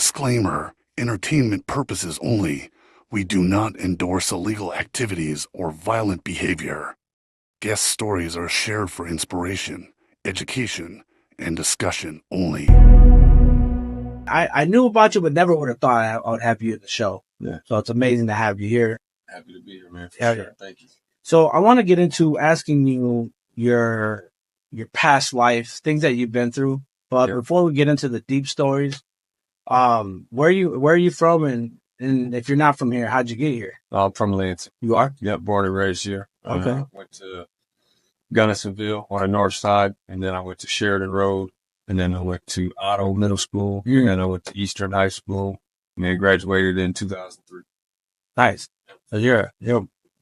Disclaimer: entertainment purposes only. We do not endorse illegal activities or violent behavior. Guest stories are shared for inspiration, education, and discussion only. I knew about you, but never would have thought I would have you in the show. Yeah. So it's amazing to have you here. Happy to be here, man. Yeah, Sure. yeah. Thank you. So I want to get into asking you your past life, things that you've been through. But Yeah. before we get into the deep stories, where are you from, and if you're not from here, how'd you get here? I'm from Lansing. You are? Yep, born and raised here. Okay. Went to Gunnisonville on the north side, and then I went to Sheridan Road, and then I went to Otto Middle School, and then I went to Eastern High School, and then graduated in 2003. Nice. So you're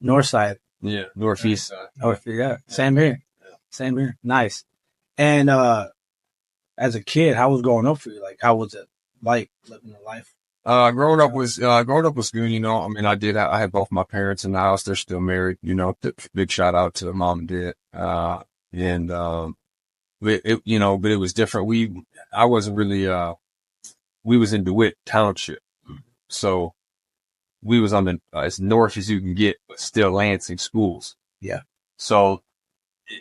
north side. Yeah, northeast side. Oh, yeah. Same here. Same here. Nice. And as a kid, how was growing up for you? Like, how was it like living a life? Growing up was good. You know, I mean, I had both my parents in the house. They're still married. You know, big shout out to mom and dad. But it was different. I wasn't really, we was in DeWitt Township. So we was on as north as you can get, but still Lansing schools. Yeah. So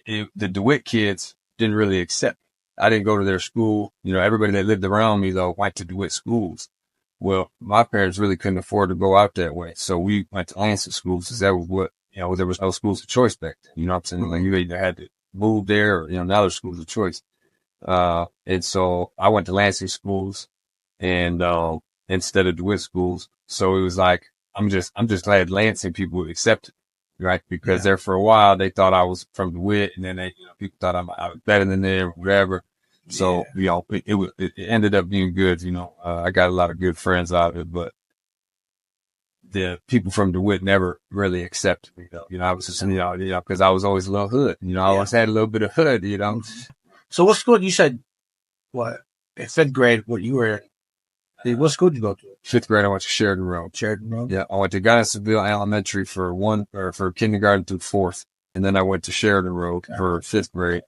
the DeWitt kids didn't really accept me. I didn't go to their school. You know, everybody that lived around me though went to DeWitt schools. Well, my parents really couldn't afford to go out that way. So we went to Lansing schools because that was what, you know, there was no schools of choice back then. You know what I'm saying? Like you either had to move there or, you know, now there's schools of choice. And so I went to Lansing schools and, instead of DeWitt schools. So it was like, I'm just glad Lansing people would accept it, right? Because there for a while, they thought I was from DeWitt and then people thought I was better than them or whatever. So, you know, it ended up being good. You know, I got a lot of good friends out of it, but the people from DeWitt never really accepted me though. You know, I was just, because I was always a little hood, you know, I always had a little bit of hood, you know. So what school, you said, what, in fifth grade, what school did you go to? Fifth grade, I went to Sheridan Road. Sheridan Road? Yeah, I went to Gunnisonville Elementary for kindergarten through fourth. And then I went to Sheridan Road for fifth grade.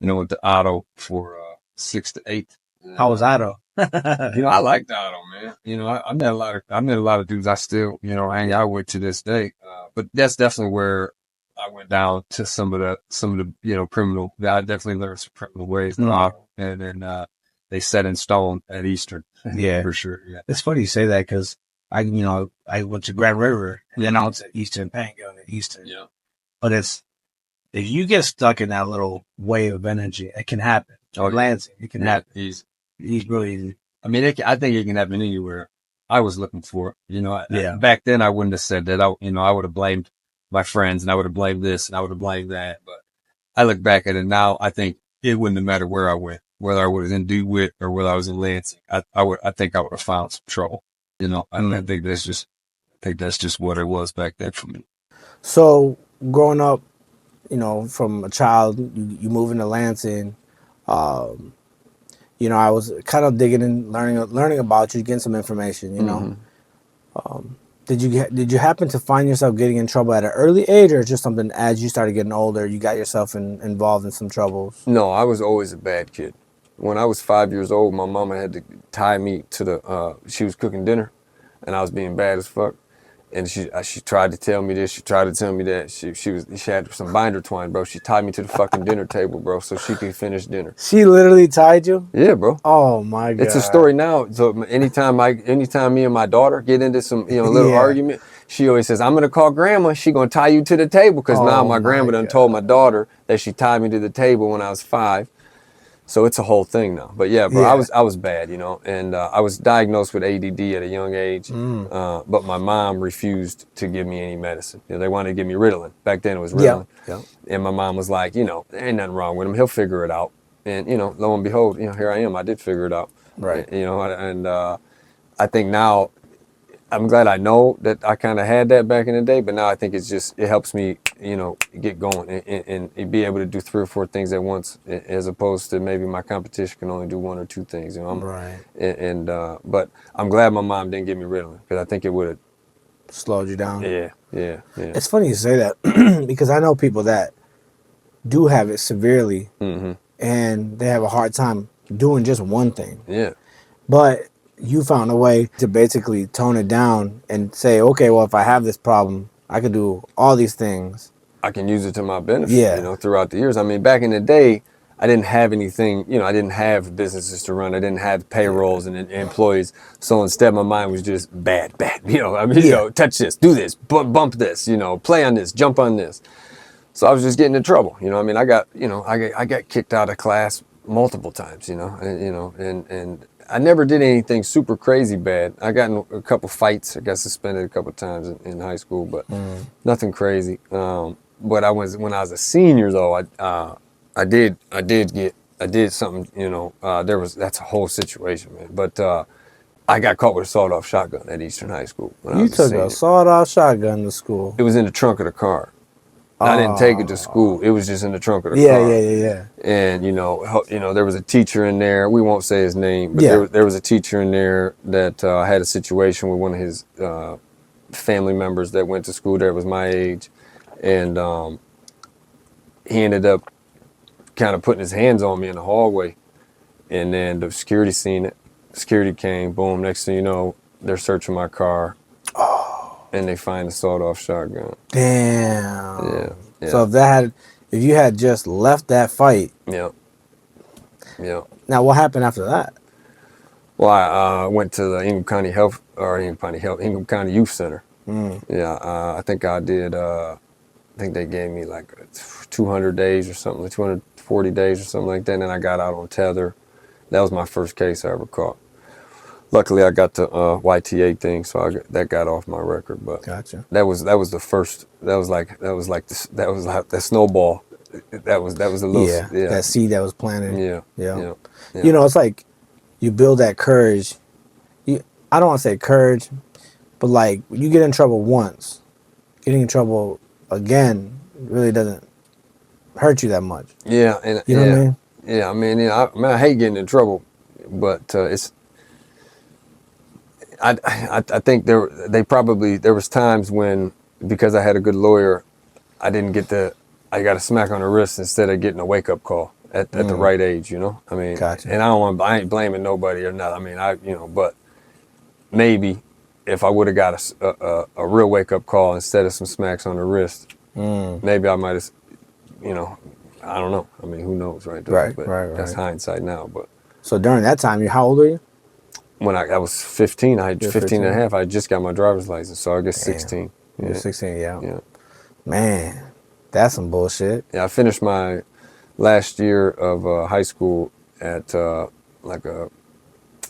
And I went to Otto for, 6th to 8th. How was Otto? You know, I liked Otto, man. You know, I met a lot of dudes I still, you know, hang out with to this day. But that's definitely where I went down to some of the, you know, I definitely learned some criminal ways. And then, they set in stone at Eastern. Yeah. For sure. Yeah. It's funny you say that because I went to Grand River and then I was at Eastern, Pango at Eastern. Yeah. But if you get stuck in that little wave of energy, it can happen. Lansing, it can happen. He's really easy. I mean, I think it can happen anywhere. I was looking for it, you know. Back then, I wouldn't have said that. I would have blamed my friends and I would have blamed this and I would have blamed that. But I look back at it now, I think it wouldn't have mattered where I went, whether I was in DeWitt or whether I was in Lansing. I think I would have found some trouble. You know, I think that's just what it was back then for me. So growing up, you know, from a child, you move into Lansing. You know, I was kind of digging and learning about you, getting some information. You know, did you happen to find yourself getting in trouble at an early age, or just something as you started getting older, you got yourself involved in some troubles? No, I was always a bad kid. When I was 5 years old, my mama had to tie me to she was cooking dinner, and I was being bad as fuck. And she tried to tell me this, she tried to tell me that. She had some binder twine, bro. She tied me to the fucking dinner table, bro, so she could finish dinner. She literally tied you? Yeah, bro. Oh my God. It's a story now. So anytime me and my daughter get into some, you know, little argument, she always says, "I'm gonna call grandma. She gonna tie you to the table." Because now my grandma done told my daughter that she tied me to the table when I was 5. So it's a whole thing now. But yeah, bro, I was bad, you know, and I was diagnosed with ADD at a young age. But my mom refused to give me any medicine. You know, they wanted to give me Ritalin. Back then it was Ritalin. Yeah. And my mom was like, you know, there ain't nothing wrong with him. He'll figure it out. And, you know, lo and behold, you know, here I am. I did figure it out. Right. You know, and I think now I'm glad I know that I kind of had that back in the day, but now I think it helps me, you know, get going and be able to do 3 or 4 things at once, as opposed to maybe my competition can only do 1 or 2 things, you know. Right. But I'm glad my mom didn't give me Ritalin, because I think it would have slowed you down. Yeah. It's funny you say that because I know people that do have it severely, and they have a hard time doing just one thing. Yeah. But you found a way to basically tone it down and say, okay, well, if I have this problem, I could do all these things. I can use it to my benefit, Yeah. you know, throughout the years. I mean, back in the day, I didn't have anything, you know, I didn't have businesses to run. I didn't have payrolls and employees. So instead, my mind was just bad, you know, I mean, you know, touch this, do this, bump this, you know, play on this, jump on this. So I was just getting in trouble, you know. I mean, I got kicked out of class multiple times, you know, and I never did anything super crazy bad. I got in a couple fights. I got suspended a couple times in high school, but nothing crazy. But when I was a senior though, I did something, you know. That's a whole situation, man. But I got caught with a sawed-off shotgun at Eastern High School when I was a senior. You took a sawed-off shotgun to school. It was in the trunk of the car. I didn't take it to school. It was just in the trunk of the car. Yeah. And you know, there was a teacher in there. We won't say his name, but there was a teacher in there that had a situation with one of his family members that went to school there, was my age, and he ended up kind of putting his hands on me in the hallway, and then the security seen it. Security came. Boom. Next thing you know, they're searching my car. And they find a sawed-off shotgun. Damn. Yeah. So if you had just left that fight. Yeah. Now what happened after that? Well, I went to the Ingham County Ingham County Youth Center. Yeah. I think I did. I think they gave me like 200 days or something, like 240 days or something like that. And then I got out on tether. That was my first case I ever caught. Luckily, I got the YTA thing, so that got off my record. But gotcha. That was the first. That was like that snowball. That was a little that seed that was planted. Yeah. You know, it's like you build that courage. I don't want to say courage, but like you get in trouble once, getting in trouble again really doesn't hurt you that much. Yeah, and you know what I mean? Yeah, I mean, I hate getting in trouble, but it's. I think there was times when, because I had a good lawyer, I got a smack on the wrist instead of getting a wake up call at the right age, you know. I mean, gotcha. And I ain't blaming nobody or nothing. I mean, but maybe if I would have got a real wake up call instead of some smacks on the wrist, maybe I might have, you know, I don't know. I mean, who knows, right? Right. That's hindsight now, but. So during that time, how old were you? When I was 15, I had 15 and a half. I just got my driver's license, so I guess 16. You're 16, yeah. Man, that's some bullshit. Yeah, I finished my last year of high school at like I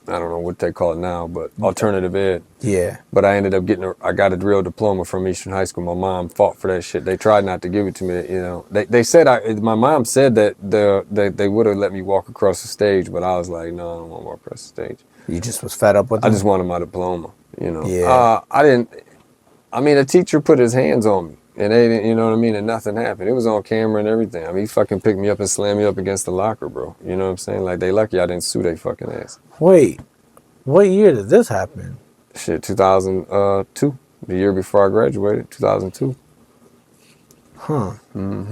don't know what they call it now, but alternative ed. Yeah. But I ended up I got a real diploma from Eastern High School. My mom fought for that shit. They tried not to give it to me, you know. They said my mom said that they would have let me walk across the stage, but I was like, no, I don't want to walk across the stage. You just was fed up with it? I just wanted my diploma, you know. Yeah. A teacher put his hands on me, and they didn't, you know what I mean, and nothing happened. It was on camera and everything. I mean, he fucking picked me up and slammed me up against the locker, bro. You know what I'm saying? Like, they lucky I didn't sue they fucking ass. Wait, what year did this happen? Shit, 2002, the year before I graduated, 2002. Huh.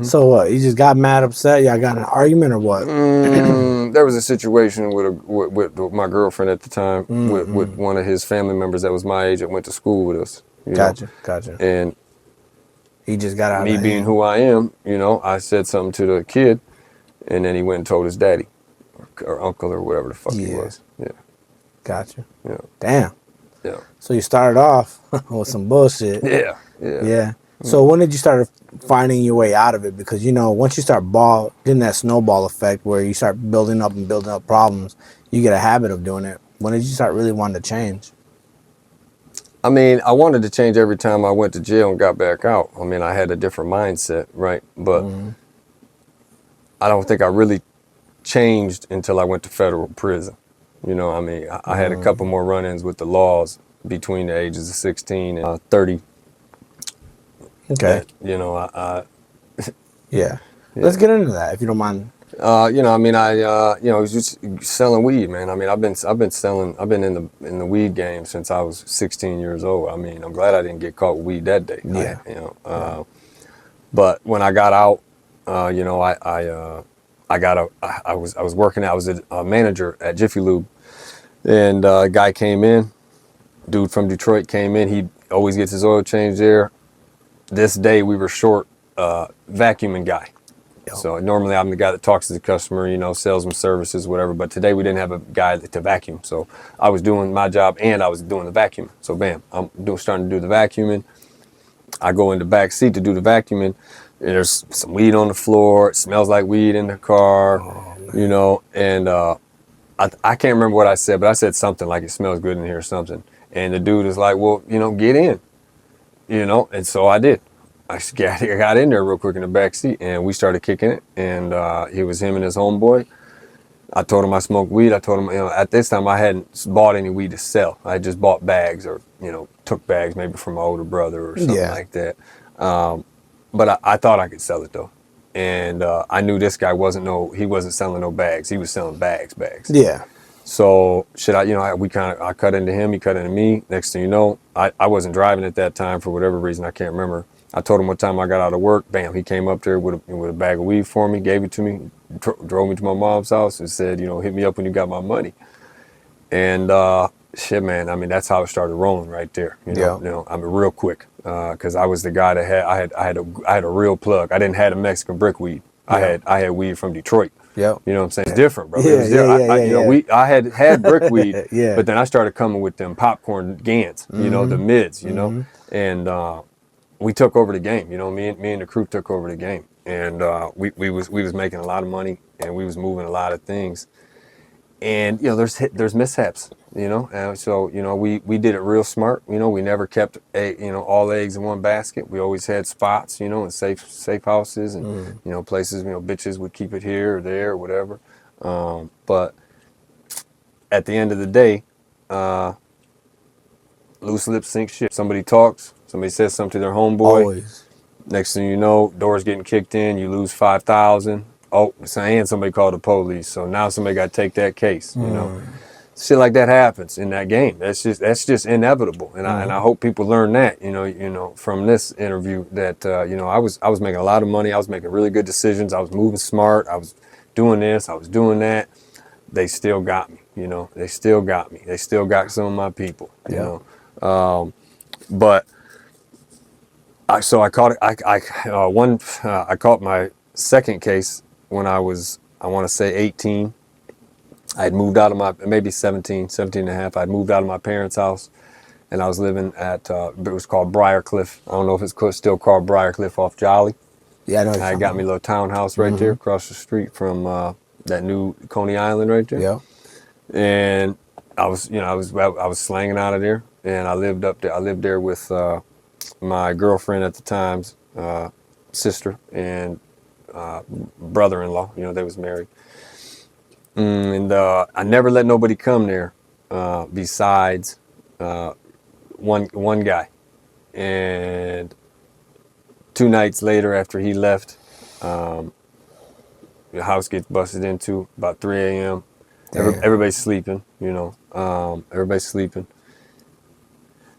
So what, you just got mad, upset? Y'all got in an argument or what? There was a situation with my girlfriend at the time, with one of his family members that was my age that went to school with us. Gotcha. And he just got out me of being hand. who I am, you know, I said something to the kid, and then he went and told his daddy or uncle or whatever the fuck he was. Yeah. Gotcha. Yeah. Damn. Yeah. So you started off with some bullshit. Yeah. So when did you start finding your way out of it? Because, you know, once you start getting that snowball effect where you start building up problems, you get a habit of doing it. When did you start really wanting to change? I mean, I wanted to change every time I went to jail and got back out. I mean, I had a different mindset, right? But I don't think I really changed until I went to federal prison. You know, I mean, I had a couple more run-ins with the laws between the ages of 16 and 30. Okay. That, you know, Yeah. Let's get into that, if you don't mind. You know, I mean, I was just selling weed, man. I mean, I've been in the weed game since I was 16 years old. I mean, I'm glad I didn't get caught with weed that day. Yeah. But when I got out, you know, I was working. I was a manager at Jiffy Lube, And a guy came in, dude from Detroit came in. He always gets his oil changed there. This day we were short vacuuming guy. Yep. So normally I'm the guy that talks to the customer, you know, sells them services, whatever. But today we didn't have a guy to vacuum. So I was doing my job and I was doing the vacuuming. So bam, I'm starting to do the vacuuming. I go in the back seat to do the vacuuming. And there's some weed on the floor. It smells like weed in the car, you know. And I can't remember what I said, but I said something like it smells good in here or something. And the dude is like, well, you know, get in, you know. And so I did. I got in there real quick in the back seat and we started kicking it. And it was him and his homeboy. I told him I smoked weed. I told him, you know, at this time I hadn't bought any weed to sell. I just bought bags or, you know, took bags maybe from my older brother or something like that. But I thought I could sell it though. And I knew this guy he wasn't selling no bags. He was selling bags. Yeah. So I cut into him, he cut into me. Next thing you know, I wasn't driving at that time for whatever reason, I can't remember. I told him what time I got out of work. Bam, he came up there with a bag of weed for me, gave it to me, drove me to my mom's house and said, you know, hit me up when you got my money. And shit, man, I mean, that's how it started rolling right there. You know, I mean, real quick, because I was the guy that I had a real plug. I didn't have a Mexican brick weed. I had weed from Detroit. Yep. You know what I'm saying? It's different, bro. Yeah, I had brick weed, Yeah. but then I started coming with them popcorn Gans, you know, the mids, you know, and we took over the game. You know, me and the crew took over the game, and we was making a lot of money, and we was moving a lot of things, and you know, there's mishaps, you know, and so you know, we did it real smart. You know, we never kept all eggs in one basket. We always had spots, you know, in safe houses and you know, places, you know, bitches would keep it here or there or whatever. But at the end of the day, loose lips sink shit. Somebody talks, somebody says something to their homeboy. Always. Next thing you know, doors getting kicked in, you lose 5,000. Oh, and somebody called the police. So now somebody got to take that case, you know. Shit like that happens in that game. That's just inevitable. And I hope people learn that, you know, from this interview that, you know, I was making a lot of money. I was making really good decisions. I was moving smart. I was doing this. I was doing that. They still got me, you know. They still got me. They still got some of my people, you know. But I caught my second case when I was, I want to say 18. I had moved out of maybe 17 and a half. I'd moved out of my parents' house and I was living at, it was called Briarcliff. I don't know if it's still called Briarcliff off Jolly. Yeah, I know. I got me a little townhouse right there across the street from that new Coney Island right there. Yeah. And I was slanging out of there, and I lived up there. I lived there with my girlfriend at the time's sister and brother-in-law. You know, they was married, and I never let nobody come there besides one guy. And 2 nights later, after he left, the house gets busted into about 3 a.m. Everybody's sleeping, you know. Everybody's sleeping.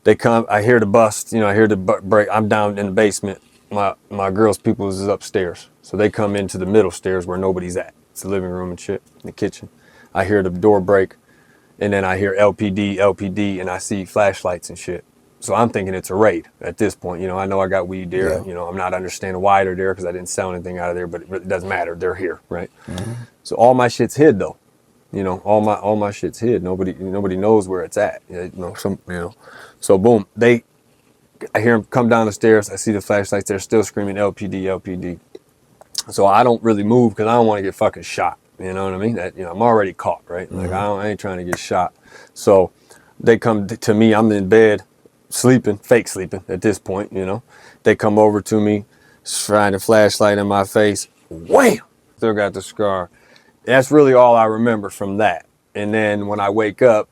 They come. I hear the bust. You know, I hear the break. I'm down in the basement. My girl's people is upstairs, so they come into the middle stairs where nobody's at. It's the living room and shit, the kitchen. I hear the door break, and then I hear LPD, and I see flashlights and shit. So I'm thinking it's a raid at this point. You know, I know I got weed there. Yeah. You know, I'm not understanding why they're there because I didn't sell anything out of there, but it doesn't matter. They're here, right? So all my shit's hid though. You know, all my shit's hid. Nobody knows where it's at. You know, So boom, I hear them come down the stairs. I see the flashlights. They're still screaming LPD. So I don't really move because I don't want to get fucking shot. You know what I mean? That, you know, I'm already caught, right? Like I ain't trying to get shot. So they come to me. I'm in bed, sleeping, fake sleeping at this point. You know, they come over to me, shine a flashlight in my face. Wham! Still got the scar. That's really all I remember from that. And then when I wake up,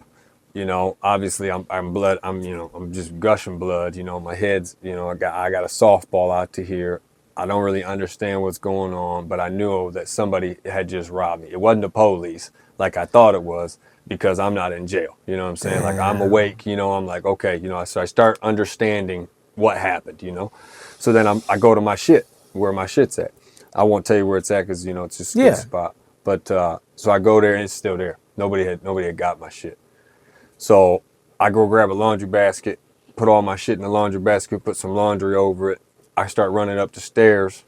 you know, obviously I'm blood. I'm just gushing blood. You know, my head's, you know, I got a softball out to here. I don't really understand what's going on, but I knew that somebody had just robbed me. It wasn't the police like I thought it was because I'm not in jail. You know what I'm saying? Like I'm awake, you know, I'm like, okay, you know, so I start understanding what happened, you know? So then I go to my shit, where my shit's at. I won't tell you where it's at because, you know, it's just a good spot. But so I go there and it's still there. Nobody had got my shit. So I go grab a laundry basket, put all my shit in the laundry basket, put some laundry over it. I start running up the stairs.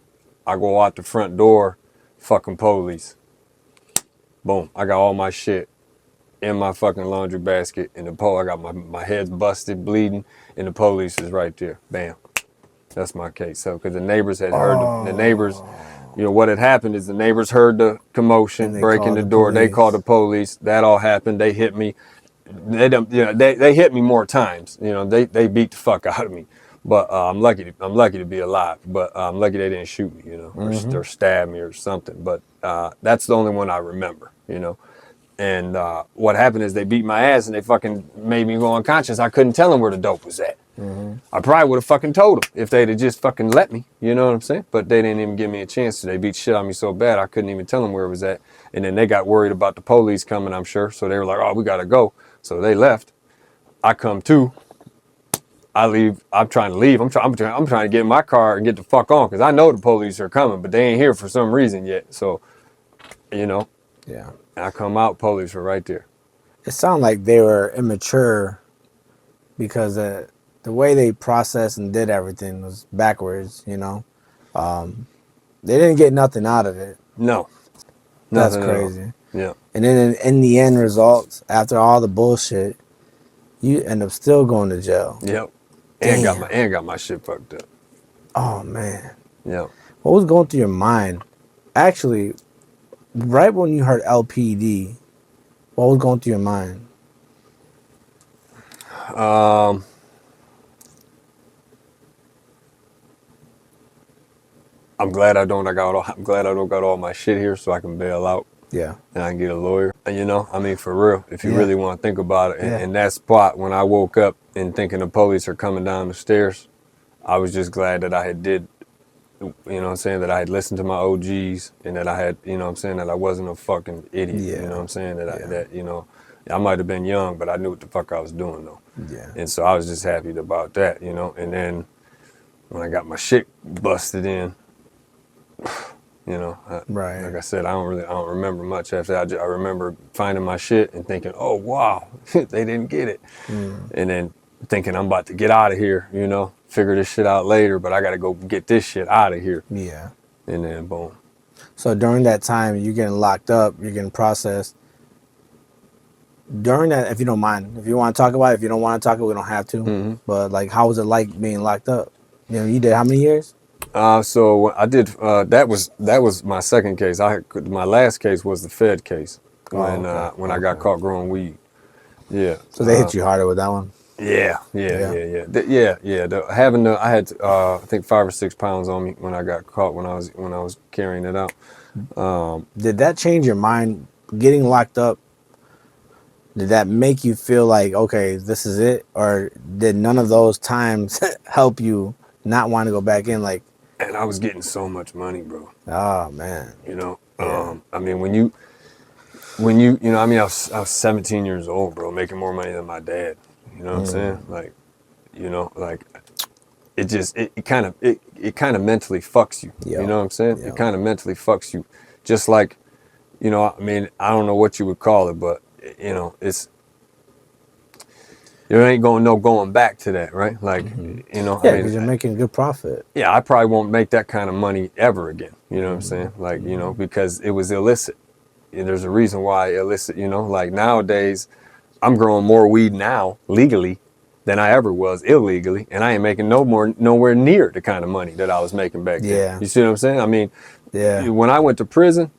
I go out the front door, fucking police. Boom, I got all my shit in my fucking laundry basket, and I got my head's busted, bleeding, and the police is right there. Bam. That's my case. So, because the neighbors had heard the neighbors, what had happened is the neighbors heard the commotion, breaking the door. They called the police. That all happened. They hit me. They hit me more times. They beat the fuck out of me. But I'm lucky to be alive. But I'm lucky they didn't shoot me, or stab me or something. But that's the only one I remember, And what happened is they beat my ass and they fucking made me go unconscious. I couldn't tell them where the dope was at. I probably would have fucking told them if they'd have just fucking let me. You know what I'm saying? But they didn't even give me a chance to. They beat shit on me so bad I couldn't even tell them where it was at. And then they got worried about the police coming, I'm sure. So they were like, oh, we gotta go. So they left. I come to. I leave. I'm trying to leave. I'm trying to get in my car and get the fuck on because I know the police are coming, but they ain't here for some reason yet. So, Yeah. I come out, police were right there. It sounded like they were immature because the way they processed and did everything was backwards, They didn't get nothing out of it. No. That's crazy. Yeah. And then in the end results, after all the bullshit, you end up still going to jail. Yep. Damn. And got my shit fucked up. Oh, man. Yeah. What was going through your mind? Actually, right when you heard LPD, what was going through your mind? I'm glad I don't got all my shit here so I can bail out. Yeah. And I can get a lawyer. And for real, if you really want to think about it. Yeah. And that spot when I woke up and thinking the police are coming down the stairs, I was just glad that I had that I had listened to my OGs and that I had, that I wasn't a fucking idiot. Yeah. You know what I'm saying? I might have been young, but I knew what the fuck I was doing though. Yeah. And so I was just happy about that, And then when I got my shit busted in, Right. Like I said, I don't remember much after that. I remember finding my shit and thinking, oh wow, they didn't get it. And then thinking I'm about to get out of here, figure this shit out later, but I got to go get this shit out of here. Yeah. And then boom. So during that time, you're getting locked up, you're getting processed. During that, if you don't mind, if you want to talk about it, if you don't want to talk about it, we don't have to. But like, how was it like being locked up? You did how many years? So I did. That was my second case. My last case was the Fed case when I got caught growing weed. Yeah. So they hit you harder with that one. Yeah. I had I think 5 or 6 pounds on me when I got caught when I was carrying it out. Did that change your mind? Getting locked up, did that make you feel like, okay, this is it, or did none of those times help you not want to go back in? Like, and I was getting so much money, bro. Oh man. I mean, when you, I was 17 years old, bro, making more money than my dad. You know what I'm saying? Like, it just, it kind of mentally fucks you. Yeah. You know what I'm saying? Yeah. It kind of mentally fucks you. Just like, I don't know what you would call it, but it's, there ain't going back to that, right? Like, Yeah, because you're making a good profit. Yeah, I probably won't make that kind of money ever again. You know what I'm saying? Like, because it was illicit. And there's a reason why illicit, like nowadays, I'm growing more weed now legally than I ever was illegally. And I ain't making nowhere near the kind of money that I was making back then. Yeah. You see what I'm saying? I mean, Yeah. when I went to prison,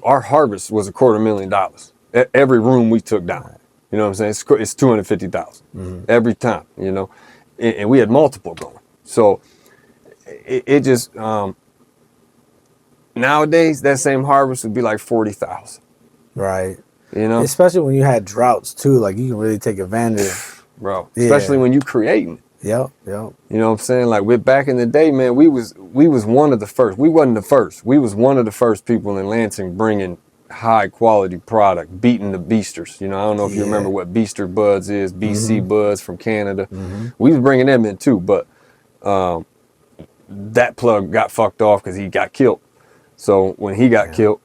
our harvest was $250,000. Every room we took down. You know what I'm saying? It's $250,000 every time, and we had multiple going. So it just, nowadays that same harvest would be like 40,000. Right. Especially when you had droughts too, like you can really take advantage. Bro, especially when you creating. Yep. You know what I'm saying? Like back in the day, man, we was one of the first. We wasn't the first. We was one of the first people in Lansing bringing high quality product, beating the beasters. I don't know if you remember what Beaster Buds is, BC Buds from Canada. We was bringing them in too, but that plug got fucked off because he got killed. So when he got killed,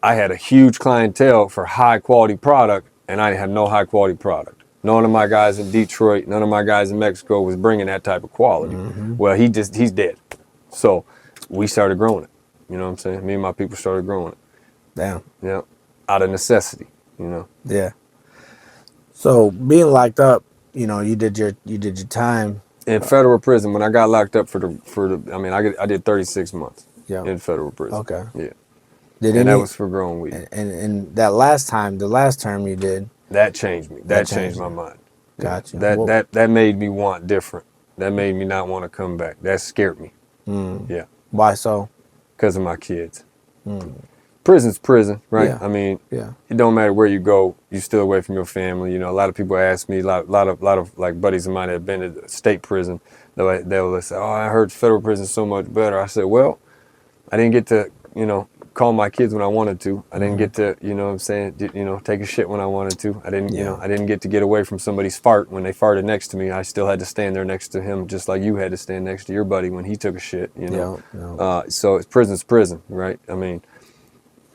I had a huge clientele for high quality product, and I had no high quality product. None of my guys in Detroit, none of my guys in Mexico was bringing that type of quality. Well, he's dead. So we started growing it. You know what I'm saying? Me and my people started growing it. Damn. Yeah. Out of necessity, you know. Yeah. So being locked up, you know, you did your time In federal prison, when I got locked up for the I mean, I did 36 months in federal prison. Okay. Yeah. And that was for growing weed. And that last time, the last term you did, that changed me. That changed my mind. Gotcha. That made me want different. That made me not want to come back. That scared me. Yeah. Why so? Because of my kids. Prison's prison, right? Yeah. I mean, Yeah. it don't matter where you go, you're still away from your family. You know, a lot of people ask me, a lot of like buddies of mine that have been to state prison, they'll say, oh, I heard federal prison so much better. I said, well, I didn't get to, you know, call my kids when I wanted to. I didn't get to, you know what I'm saying, you know, take a shit when I wanted to. I didn't, you know, I didn't get away from somebody's fart when they farted next to me. I still had to stand there next to him, just like you had to stand next to your buddy when he took a shit, you know. So prison's prison, right? I mean,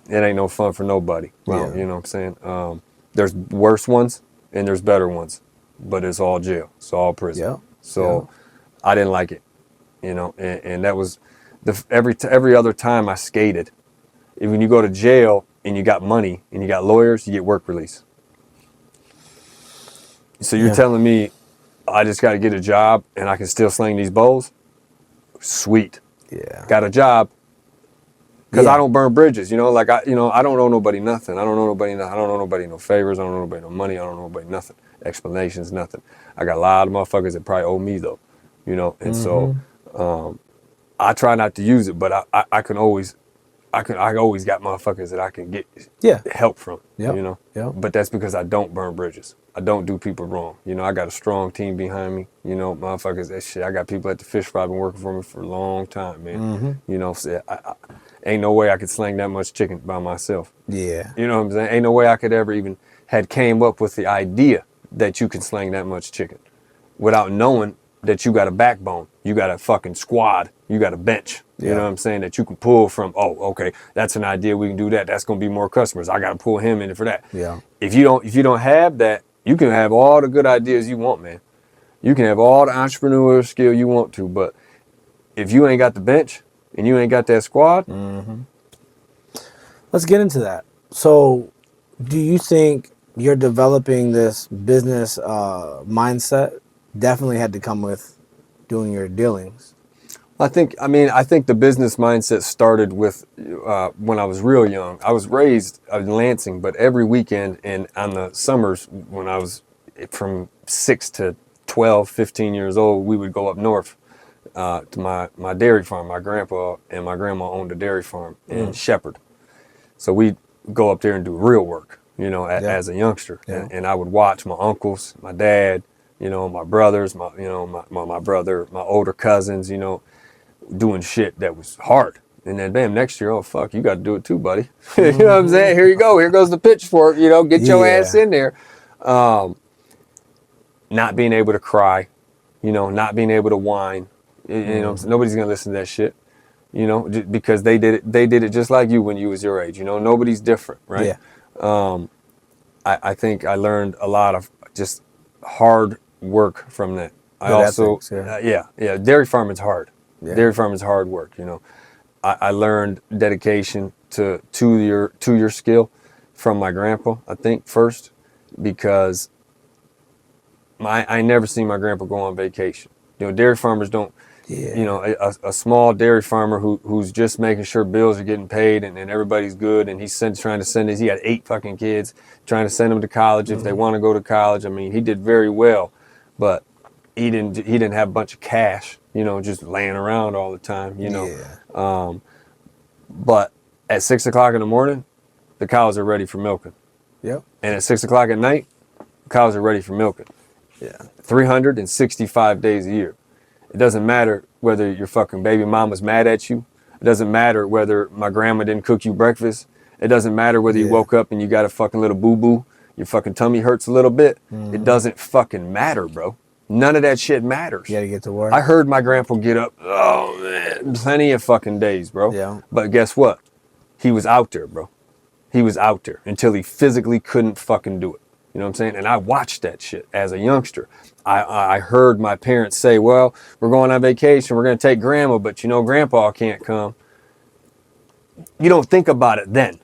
it ain't no fun for nobody. Well, you know what I'm saying? There's worse ones and there's better ones, but it's all jail. It's all prison. So I didn't like it, you know, and that was every other time I skated. When you go to jail and you got money and you got lawyers, you get work release. So you're telling me I just got to get a job and I can still sling these bowls? Sweet. Yeah. Got a job. Because I don't burn bridges, you know, like I don't owe nobody nothing. I don't owe nobody no favors. I don't owe nobody no money. I don't owe nobody nothing. Explanations, nothing. I got a lot of motherfuckers that probably owe me though, you know. And so I try not to use it, but I always got motherfuckers that I can get help from, you know. But that's because I don't burn bridges. I don't do people wrong. You know, I got a strong team behind me. You know, motherfuckers, that shit. I got people at the fish fry been working for me for a long time, man. You know, so I ain't no way I could sling that much chicken by myself. Yeah. You know what I'm saying? Ain't no way I could ever even had came up with the idea that you can sling that much chicken without knowing that you got a backbone. You got a fucking squad. You got a bench. You know what I'm saying? That you can pull from, oh, okay, that's an idea. We can do that. That's going to be more customers. I got to pull him in for that. Yeah. If you don't have that, you can have all the good ideas you want, man. You can have all the entrepreneurial skill you want to, but if you ain't got the bench and you ain't got that squad. Let's get into that. So do you think you're developing this business mindset definitely had to come with doing your dealings? I think the business mindset started with when I was real young. I was raised in Lansing, but every weekend and on the summers when I was from 6 to 12, 15 years old, we would go up north to my dairy farm. My grandpa and my grandma owned a dairy farm in Shepherd. So we'd go up there and do real work, you know, as a youngster. And I would watch my uncles, my dad, you know, my brothers, my brother, my older cousins, you know, doing shit that was hard. And then bam, next year, oh fuck, you got to do it too, buddy. You know what I'm saying? Here you go. Here goes the pitchfork, you know, get your ass in there. Not being able to cry, you know, not being able to whine. You know, nobody's going to listen to that shit, you know, because they did it just like you when you was your age. You know, nobody's different, right? I think I learned a lot of just hard work from that. I also, dairy farming's hard. Dairy farming's hard work, you know. I learned dedication to your skill from my grandpa, I think, first, because I never seen my grandpa go on vacation. You know, dairy farmers don't, you know, a small dairy farmer who's just making sure bills are getting paid and everybody's good, and he's trying to send he had 8 fucking kids, trying to send them to college if they want to go to college. I mean, he did very well, but he didn't have a bunch of cash, you know, just laying around all the time, you know. But at 6 o'clock in the morning, the cows are ready for milking. And at 6 o'clock at night, the cows are ready for milking. 365 days a year. It doesn't matter whether your fucking baby mama's mad at you. It doesn't matter whether my grandma didn't cook you breakfast. It doesn't matter whether you woke up and you got a fucking little boo-boo. Your fucking tummy hurts a little bit. It doesn't fucking matter, bro. None of that shit matters. You gotta get to work. I heard my grandpa get up, oh man, plenty of fucking days, bro. But guess what? He was out there, bro. He was out there until he physically couldn't fucking do it. You know what I'm saying? And I watched that shit as a youngster. I heard my parents say, well, we're going on vacation. We're going to take grandma, but you know, grandpa can't come. You don't think about it then.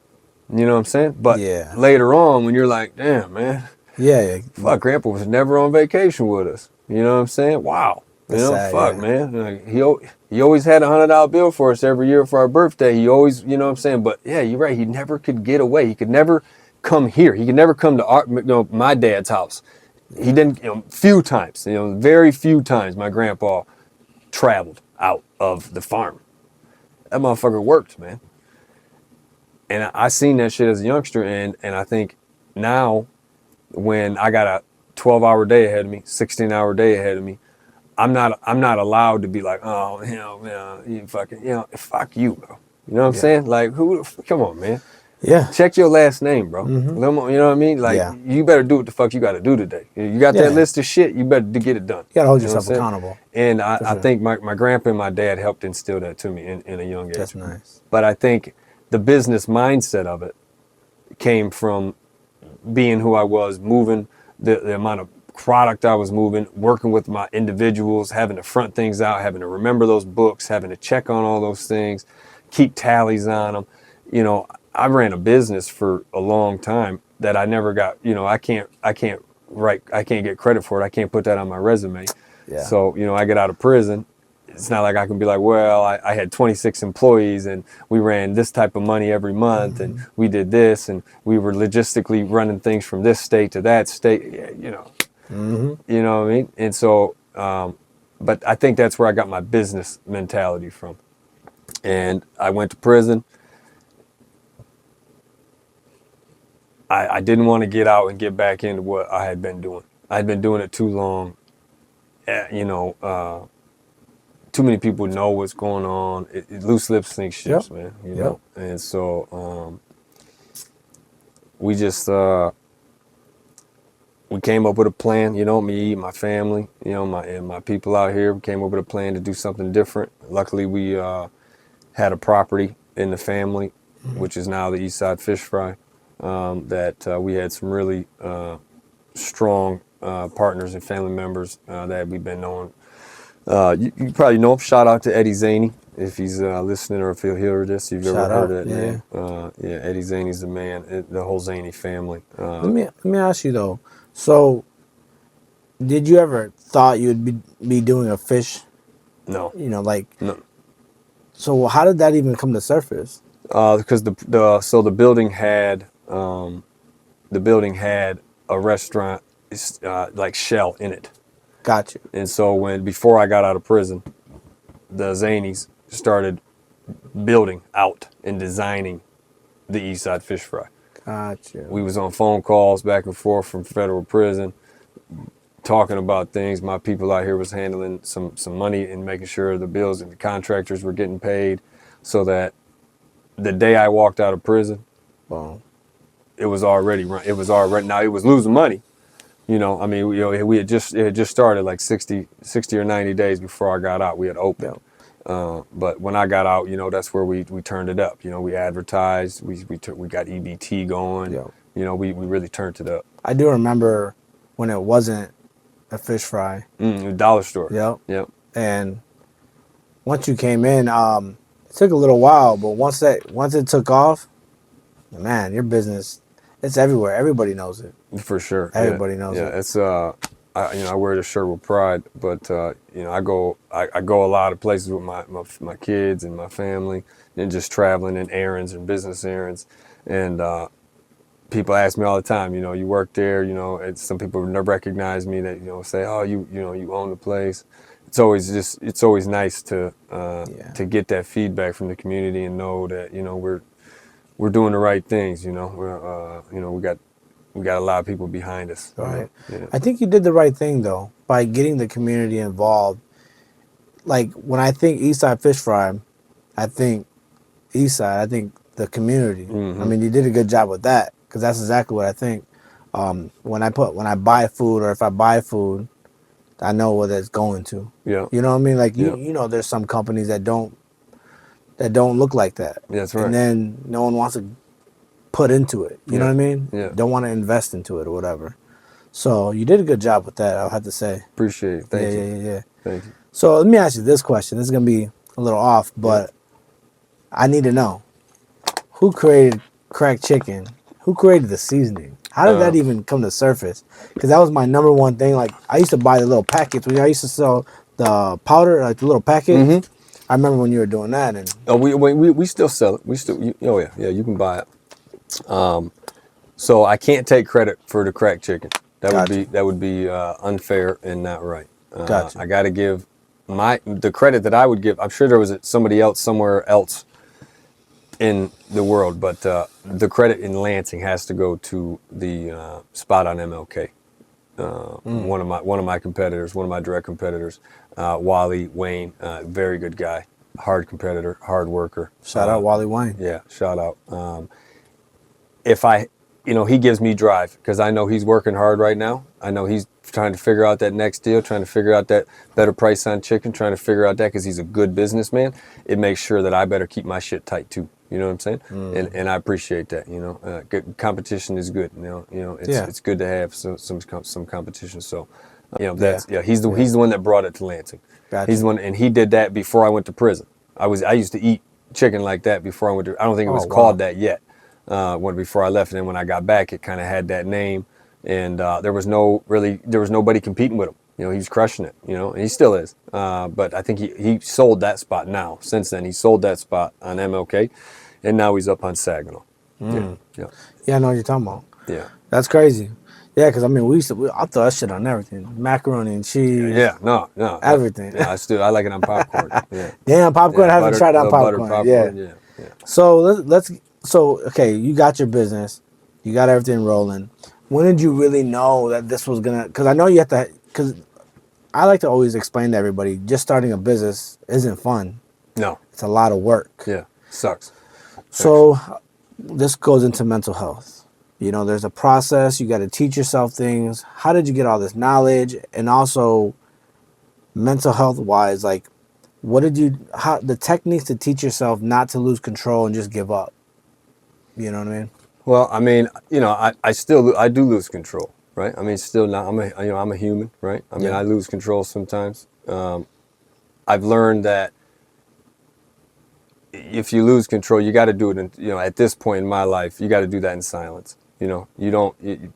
You know what I'm saying? But Yeah. later on, when you're like, damn, man, Yeah. fuck, grandpa was never on vacation with us. You know what I'm saying? Wow. You That's know, sad, fuck, yeah. man. Like, he always had $100 bill for us every year for our birthday. He always, you know what I'm saying? But yeah, you're right. He never could get away. He could never come here. He could never come to our, you know, my dad's house. He didn't, you know, few times, you know, very few times my grandpa traveled out of the farm. That motherfucker worked, man. And I seen that shit as a youngster, and I think now when I got a 12-hour day ahead of me, 16-hour day ahead of me, I'm not allowed to be like, oh, you know, you fucking, you know, fuck you, bro. You know what I'm saying? Like, come on, man. Yeah. Check your last name, bro. You know what I mean? Like, you better do what the fuck you got to do today. You got that list of shit, you better get it done. You gotta hold know yourself what I'm saying? accountable. And I think my grandpa and my dad helped instill that to me in a young age. That's nice. But I think the business mindset of it came from being who I was, moving, the amount of product I was moving, working with my individuals, having to front things out, having to remember those books, having to check on all those things, keep tallies on them. You know, I ran a business for a long time that I never got, you know, I can't get credit for it. I can't put that on my resume. Yeah. So, you know, I get out of prison. It's not like I can be like, well, I had 26 employees and we ran this type of money every month and we did this and we were logistically running things from this state to that state, you know. You know what I mean? And so, but I think that's where I got my business mentality from. And I went to prison. I didn't want to get out and get back into what I had been doing. I had been doing it too long. You know, too many people know what's going on. Loose lips sink ships, man. You know, and so we just we came up with a plan. You know, me, my family, you know, my people out here. We came up with a plan to do something different. Luckily, we had a property in the family, which is now the Eastside Fish Fry. That we had some really strong partners and family members that we've been knowing. You probably know him. Shout out to Eddie Zaney if he's listening or if he'll hear this. If you've ever heard that name, yeah, Eddie Zaney's the man. The whole Zaney family. Let me ask you though. So, did you ever thought you'd be doing a fish? No. You know, like no. So how did that even come to surface? Because the building had a restaurant like shell in it. Got you. And so before I got out of prison, the Zanies started building out and designing the Eastside Fish Fry. Gotcha. We was on phone calls back and forth from federal prison, talking about things. My people out here was handling some money and making sure the bills and the contractors were getting paid, so that the day I walked out of prison, it was already run. It was already, now it was losing money. You know, I mean, it had just started like 60 or 90 days before I got out. We had opened. But when I got out, you know, that's where we turned it up. You know, we advertised, we got EBT going. You know, we really turned it up. I do remember when it wasn't a fish fry. Dollar store. Yep. And once you came in, it took a little while, but once it took off, man, your business, it's everywhere. Everybody knows it. For sure. Everybody knows it. Yeah, it's I wear the shirt with pride, but you know, I go a lot of places with my kids and my family, and just traveling and errands and business errands, and people ask me all the time, you know, you work there, you know, and some people recognize me that, you know, say, oh, you own the place. It's always nice to get that feedback from the community and know that, you know, we're doing the right things. You know, we got a lot of people behind us. Right. Yeah. I think you did the right thing though by getting the community involved. Like when I think Eastside Fish Fry, I think Eastside. I think the community. I mean, you did a good job with that because that's exactly what I think. When I buy food or if I buy food, I know what it's going to. Yeah. You know what I mean? Like you know, there's some companies that don't look like that. Yeah, that's right. And then no one wants to put into it. You know what I mean? Yeah. Don't want to invest into it or whatever. So you did a good job with that, I'll have to say. Appreciate it. Thank you. Yeah. Thank you. So let me ask you this question. This is gonna be a little off, but I need to know who created cracked chicken? Who created the seasoning? How did that even come to surface? Because that was my number one thing. Like I used to buy the little packets when I used to sell the powder, like the little packets. I remember when you were doing that, and we still sell it. We still you can buy it. So I can't take credit for the cracked chicken. That would be unfair and not right. Gotcha. I got to give the credit that I would give. I'm sure there was somebody else somewhere else in the world, but the credit in Lansing has to go to the spot on MLK. One of my competitors, one of my direct competitors, Wally Wayne, very good guy, hard competitor, hard worker. Shout out Wally Wayne. Yeah, shout out. He gives me drive because I know he's working hard right now. I know he's trying to figure out that next deal, trying to figure out that better price on chicken, trying to figure out that because he's a good businessman. It makes sure that I better keep my shit tight too. You know what I'm saying? And I appreciate that. Good competition is good. It's good to have some competition. So, he's the one that brought it to Lansing. Gotcha. He's the one, and he did that before I went to prison. I used to eat chicken like that before I went to. I don't think it was called that yet. Before I left, and then when I got back, it kind of had that name, and there was nobody competing with him. He was crushing it. And he still is. But I think he sold that spot now. Since then, he sold that spot on MLK, and now he's up on Saginaw. Yeah, I know what you're talking about. Yeah, that's crazy. Yeah, because I mean, I throw that shit on everything, macaroni and cheese. Yeah, no, everything. Yeah, I like it on popcorn. Yeah, damn, popcorn. I haven't tried on popcorn. Yeah. So let's. So okay, you got your business, you got everything rolling. When did you really know that this was gonna? Because I know you have to. Because I like to always explain to everybody, just starting a business isn't fun. No, it's a lot of work. Yeah, sucks. So this goes into mental health. There's a process. You got to teach yourself things. How did you get all this knowledge? And also, mental health wise, like, the techniques to teach yourself not to lose control and just give up. You know what I mean? Well, I mean, I do lose control, right? I mean, still not. I'm a human, right? I mean, I lose control sometimes. I've learned that if you lose control, you got to do it. At this point in my life, you got to do that in silence.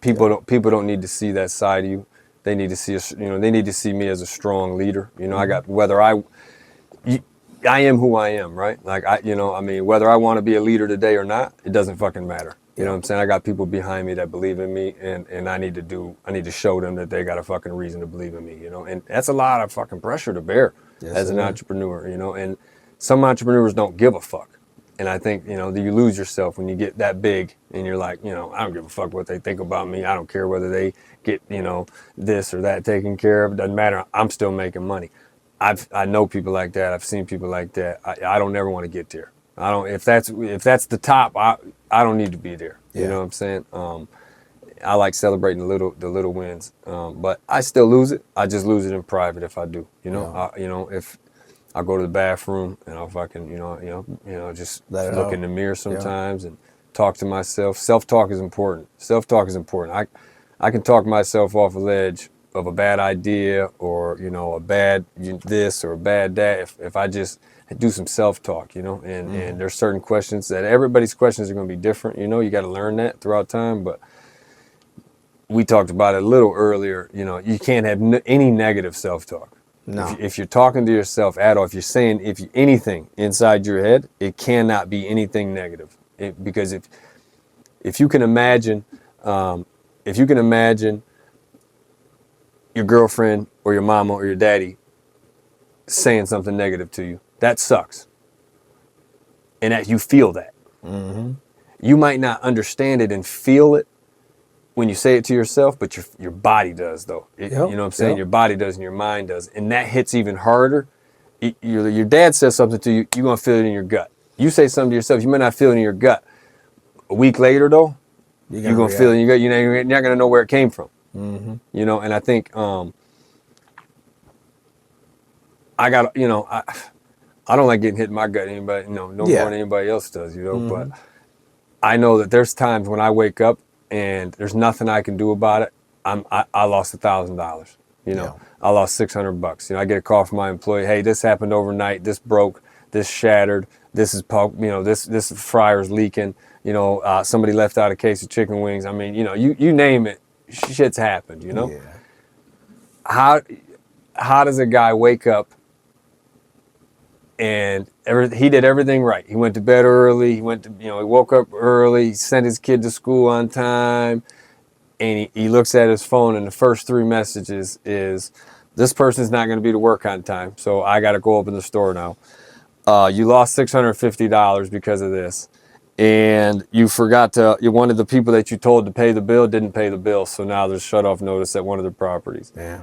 People don't need to see that side of you. They need to see they need to see me as a strong leader. I am who I am, right? Like whether I want to be a leader today or not, it doesn't fucking matter. You know what I'm saying? I got people behind me that believe in me, and I need to show them that they got a fucking reason to believe in me, and that's a lot of fucking pressure to bear as an entrepreneur, and some entrepreneurs don't give a fuck. And I think, that you lose yourself when you get that big and you're like, I don't give a fuck what they think about me. I don't care whether they get, this or that taken care of. It doesn't matter. I'm still making money. I know people like that. I've seen people like that. I don't ever want to get there. I don't. If that's the top, I don't need to be there. You know what I'm saying? I like celebrating the little wins, but I still lose it. I just lose it in private if I do. If I go to the bathroom and I'll fucking just look in the mirror sometimes and talk to myself. Self-talk is important. I can talk myself off a ledge of a bad idea or a bad this or a bad that if I just do some self-talk, and there's certain questions that everybody's questions are going to be different. You got to learn that throughout time, but we talked about it a little earlier. You can't have any negative self-talk. No. If you're talking to yourself at all, if you're saying anything inside your head, it cannot be anything negative. Because if you can imagine your girlfriend or your mama or your daddy saying something negative to you, that sucks. And that you feel that. Mm-hmm. You might not understand it and feel it when you say it to yourself, but your body does, though. You know what I'm saying? Yep. Your body does and your mind does. And that hits even harder. Your dad says something to you, you're going to feel it in your gut. You say something to yourself, you might not feel it in your gut. A week later, though, you're going to feel it in your gut. You're not going to know where it came from. Mm-hmm. And I think I don't like getting hit in my gut. Anybody, no more than anybody else does, mm-hmm. But I know that there's times when I wake up and there's nothing I can do about it. I lost $1,000. You know, Yeah. I lost $600. You know, I get a call from my employee. Hey, this happened overnight. This broke. This shattered. This is, this fryer's leaking. You know, somebody left out a case of chicken wings. I mean, you know, you name it, shit's happened. You know, Yeah. how does a guy wake up and he did everything right? He went to bed early. He woke up early. He sent his kid to school on time. And he looks at his phone, and the first 3 messages is, this person's not going to be to work on time, so I got to go open the store now. You lost $650 because of this. And you forgot one of the people that you told to pay the bill didn't pay the bill, so now there's shut-off notice at one of the properties. Yeah.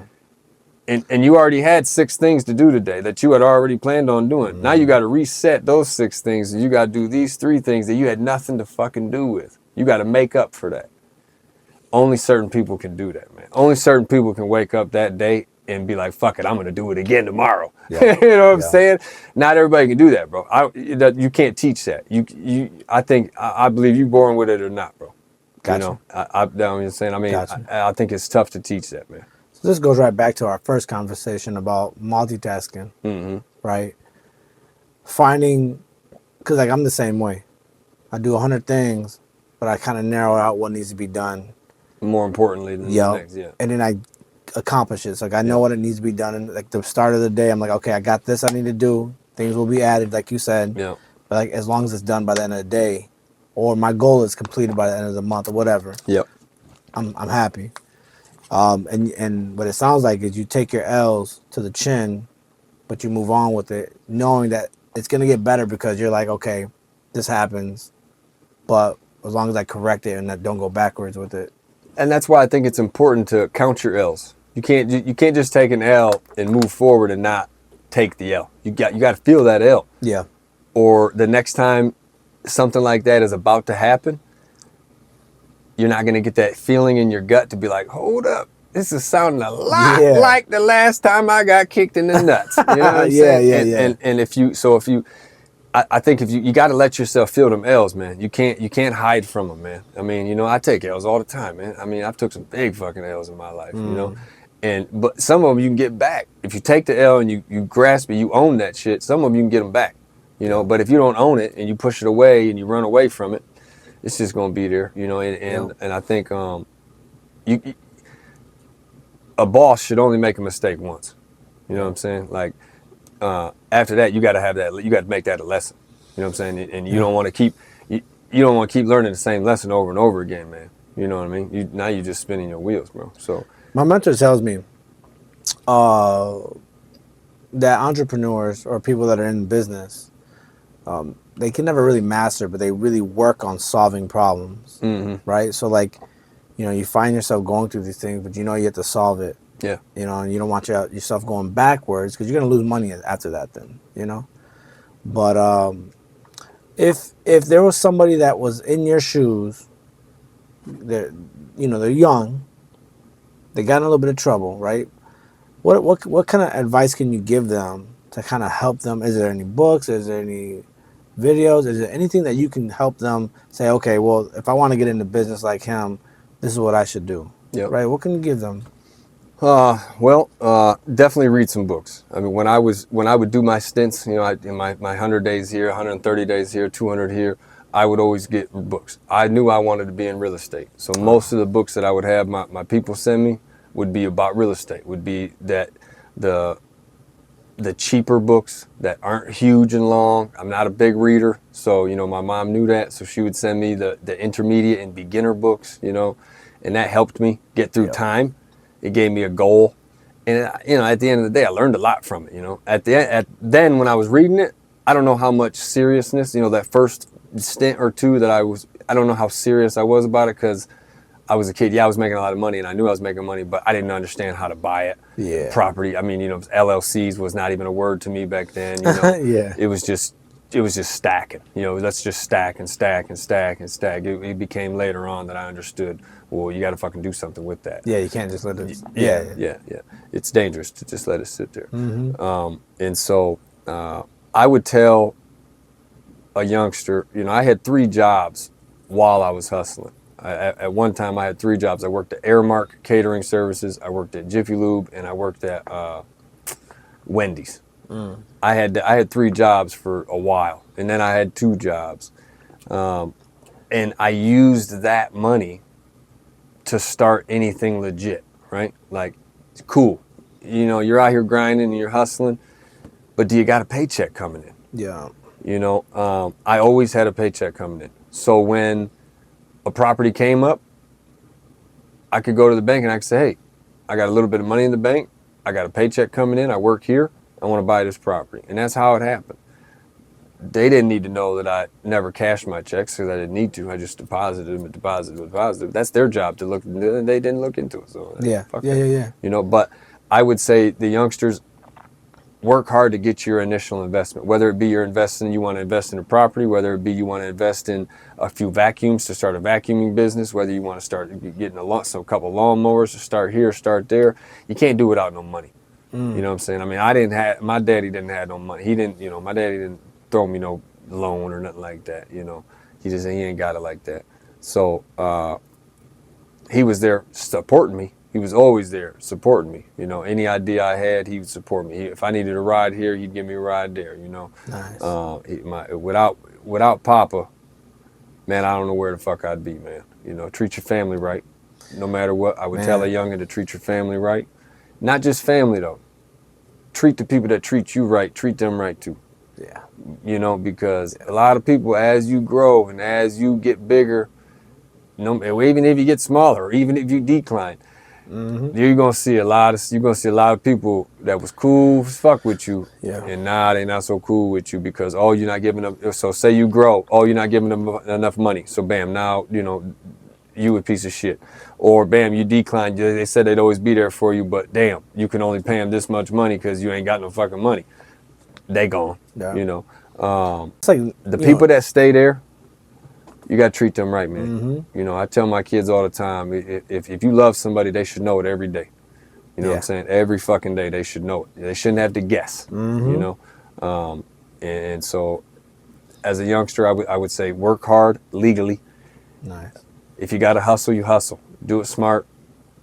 And you already had 6 things to do today that you had already planned on doing. Now you got to reset those 6 things, and you got to do these 3 things that you had nothing to fucking do with. You got to make up for that. Only certain people can do that, man. Only certain people can wake up that day and be like, fuck it, I'm going to do it again tomorrow. Yeah. You know what I'm saying? Not everybody can do that, bro. You can't teach that. I believe you born with it or not, bro. Gotcha. You know, I'm just saying, I mean, Gotcha. I think it's tough to teach that, man. So this goes right back to our first conversation about multitasking, right? Finding, because like I'm the same way. I do 100 things, but I kind of narrow out what needs to be done. More importantly than the next, yeah. And then I accomplish it. So like I know what it needs to be done. And like the start of the day, I'm like, okay, I got this I need to do. Things will be added, like you said. Yeah. But like as long as it's done by the end of the day, or my goal is completed by the end of the month or whatever. Yep. I'm happy. And what it sounds like is you take your L's to the chin, but you move on with it, knowing that it's gonna get better because you're like, okay, this happens, but as long as I correct it and I don't go backwards with it. And that's why I think it's important to count your L's. You can't just take an L and move forward and not take the L. You got to feel that L. Yeah. Or the next time something like that is about to happen, you're not going to get that feeling in your gut to be like, hold up, this is sounding a lot like the last time I got kicked in the nuts. You know what I'm saying? Yeah. And if you I think if you got to let yourself feel them L's, man. You can't hide from them, man. I mean, you know, I take L's all the time, man. I mean, I've took some big fucking L's in my life, you know. But some of them you can get back. If you take the L and you grasp it, you own that shit, some of them you can get them back, you know. But if you don't own it and you push it away and you run away from it, it's just going to be there, you know. And I think a boss should only make a mistake once. You know what I'm saying? Like, after that, you got to make that a lesson. You know what I'm saying? And you don't want to keep learning the same lesson over and over again, man. You know what I mean? Now you're just spinning your wheels, bro. So my mentor tells me that entrepreneurs or people that are in business, they can never really master, but they really work on solving problems, right? So like, you know, you find yourself going through these things, but you know you have to solve it. Yeah. You know, and you don't want yourself going backwards because you're going to lose money after that then, you know. But if there was somebody that was in your shoes, they're young, they got in a little bit of trouble, right? What kind of advice can you give them to kind of help them? Is there any books? Is there any videos? Is there anything that you can help them say, okay, well, if I want to get into business like him, this is what I should do, right? What can you give them? Definitely read some books. I mean, when I would do my stints, you know, in my 100 days here, 130 days here, 200 here, I would always get books. I knew I wanted to be in real estate. So most of the books that I would have my people send me would be about real estate, would be that the cheaper books that aren't huge and long. I'm not a big reader. So, you know, my mom knew that. So she would send me the intermediate and beginner books, you know, and that helped me get through time. It gave me a goal, and you know, at the end of the day, I learned a lot from it. You know, then when I was reading it, I don't know how much seriousness. You know, that first stint or two that I don't know how serious I was about it because I was a kid. Yeah, I was making a lot of money, and I knew I was making money, but I didn't understand how to buy it. Yeah. Property. I mean, you know, LLCs was not even a word to me back then. You know, It was just stacking. You know, let's just stack and stack and stack and stack. It became later on that I understood. Well, you got to fucking do something with that. Yeah, you can't just let it. Yeah. It's dangerous to just let it sit there. And so I would tell a youngster, you know, I had 3 jobs while I was hustling. At one time, I had 3 jobs. I worked at Airmark Catering Services, I worked at Jiffy Lube, and I worked at Wendy's. I had 3 jobs for a while, and then I had 2 jobs, and I used that money to start anything legit, right? Like, cool, you know, you're out here grinding and you're hustling, but do you got a paycheck coming in? Yeah. You know, I always had a paycheck coming in. So when a property came up, I could go to the bank and I could say, hey, I got a little bit of money in the bank. I got a paycheck coming in. I work here. I want to buy this property. And that's how it happened. They didn't need to know that I never cashed my checks because I didn't need to. I just deposited them. That's their job to look. They didn't look into it. So Yeah. fuck Yeah. it. Yeah. Yeah. You know, but I would say the youngsters, work hard to get your initial investment, whether it be you want to invest in a property, whether it be you want to invest in a few vacuums to start a vacuuming business, whether you want to start getting a couple lawnmowers to start here, start there. You can't do it without no money. You know what I'm saying? I mean, my daddy didn't have no money. He didn't, you know, my daddy didn't throw me no loan or nothing like that, you know. He ain't got it like that. So he was there supporting me. He was always there supporting me. You know, any idea I had, he would support me. If I needed a ride here, he'd give me a ride there, you know. Nice. Without Papa, man, I don't know where the fuck I'd be, man. You know, treat your family right. No matter what, I would tell a youngin' to treat your family right. Not just family, though. Treat the people that treat you right, treat them right, too. Yeah. You know, because a lot of people, as you grow and as you get bigger, even if you get smaller, or even if you decline, you're gonna see a lot of people that was cool as fuck with you, and now they not so cool with you because you're not giving them. So say you grow, you're not giving them enough money. So bam, now you know you a piece of shit, or bam, you decline. They said they'd always be there for you, but damn, you can only pay them this much money because you ain't got no fucking money. They gone. Yeah. You know, It's like the people that stay there, you got to treat them right, man. You know, I tell my kids all the time, if you love somebody, they should know it every day. You know what I'm saying? Every fucking day they should know it. They shouldn't have to guess, you know? And so as a youngster, I would say work hard legally. nice. If you got to hustle, you hustle. Do it smart.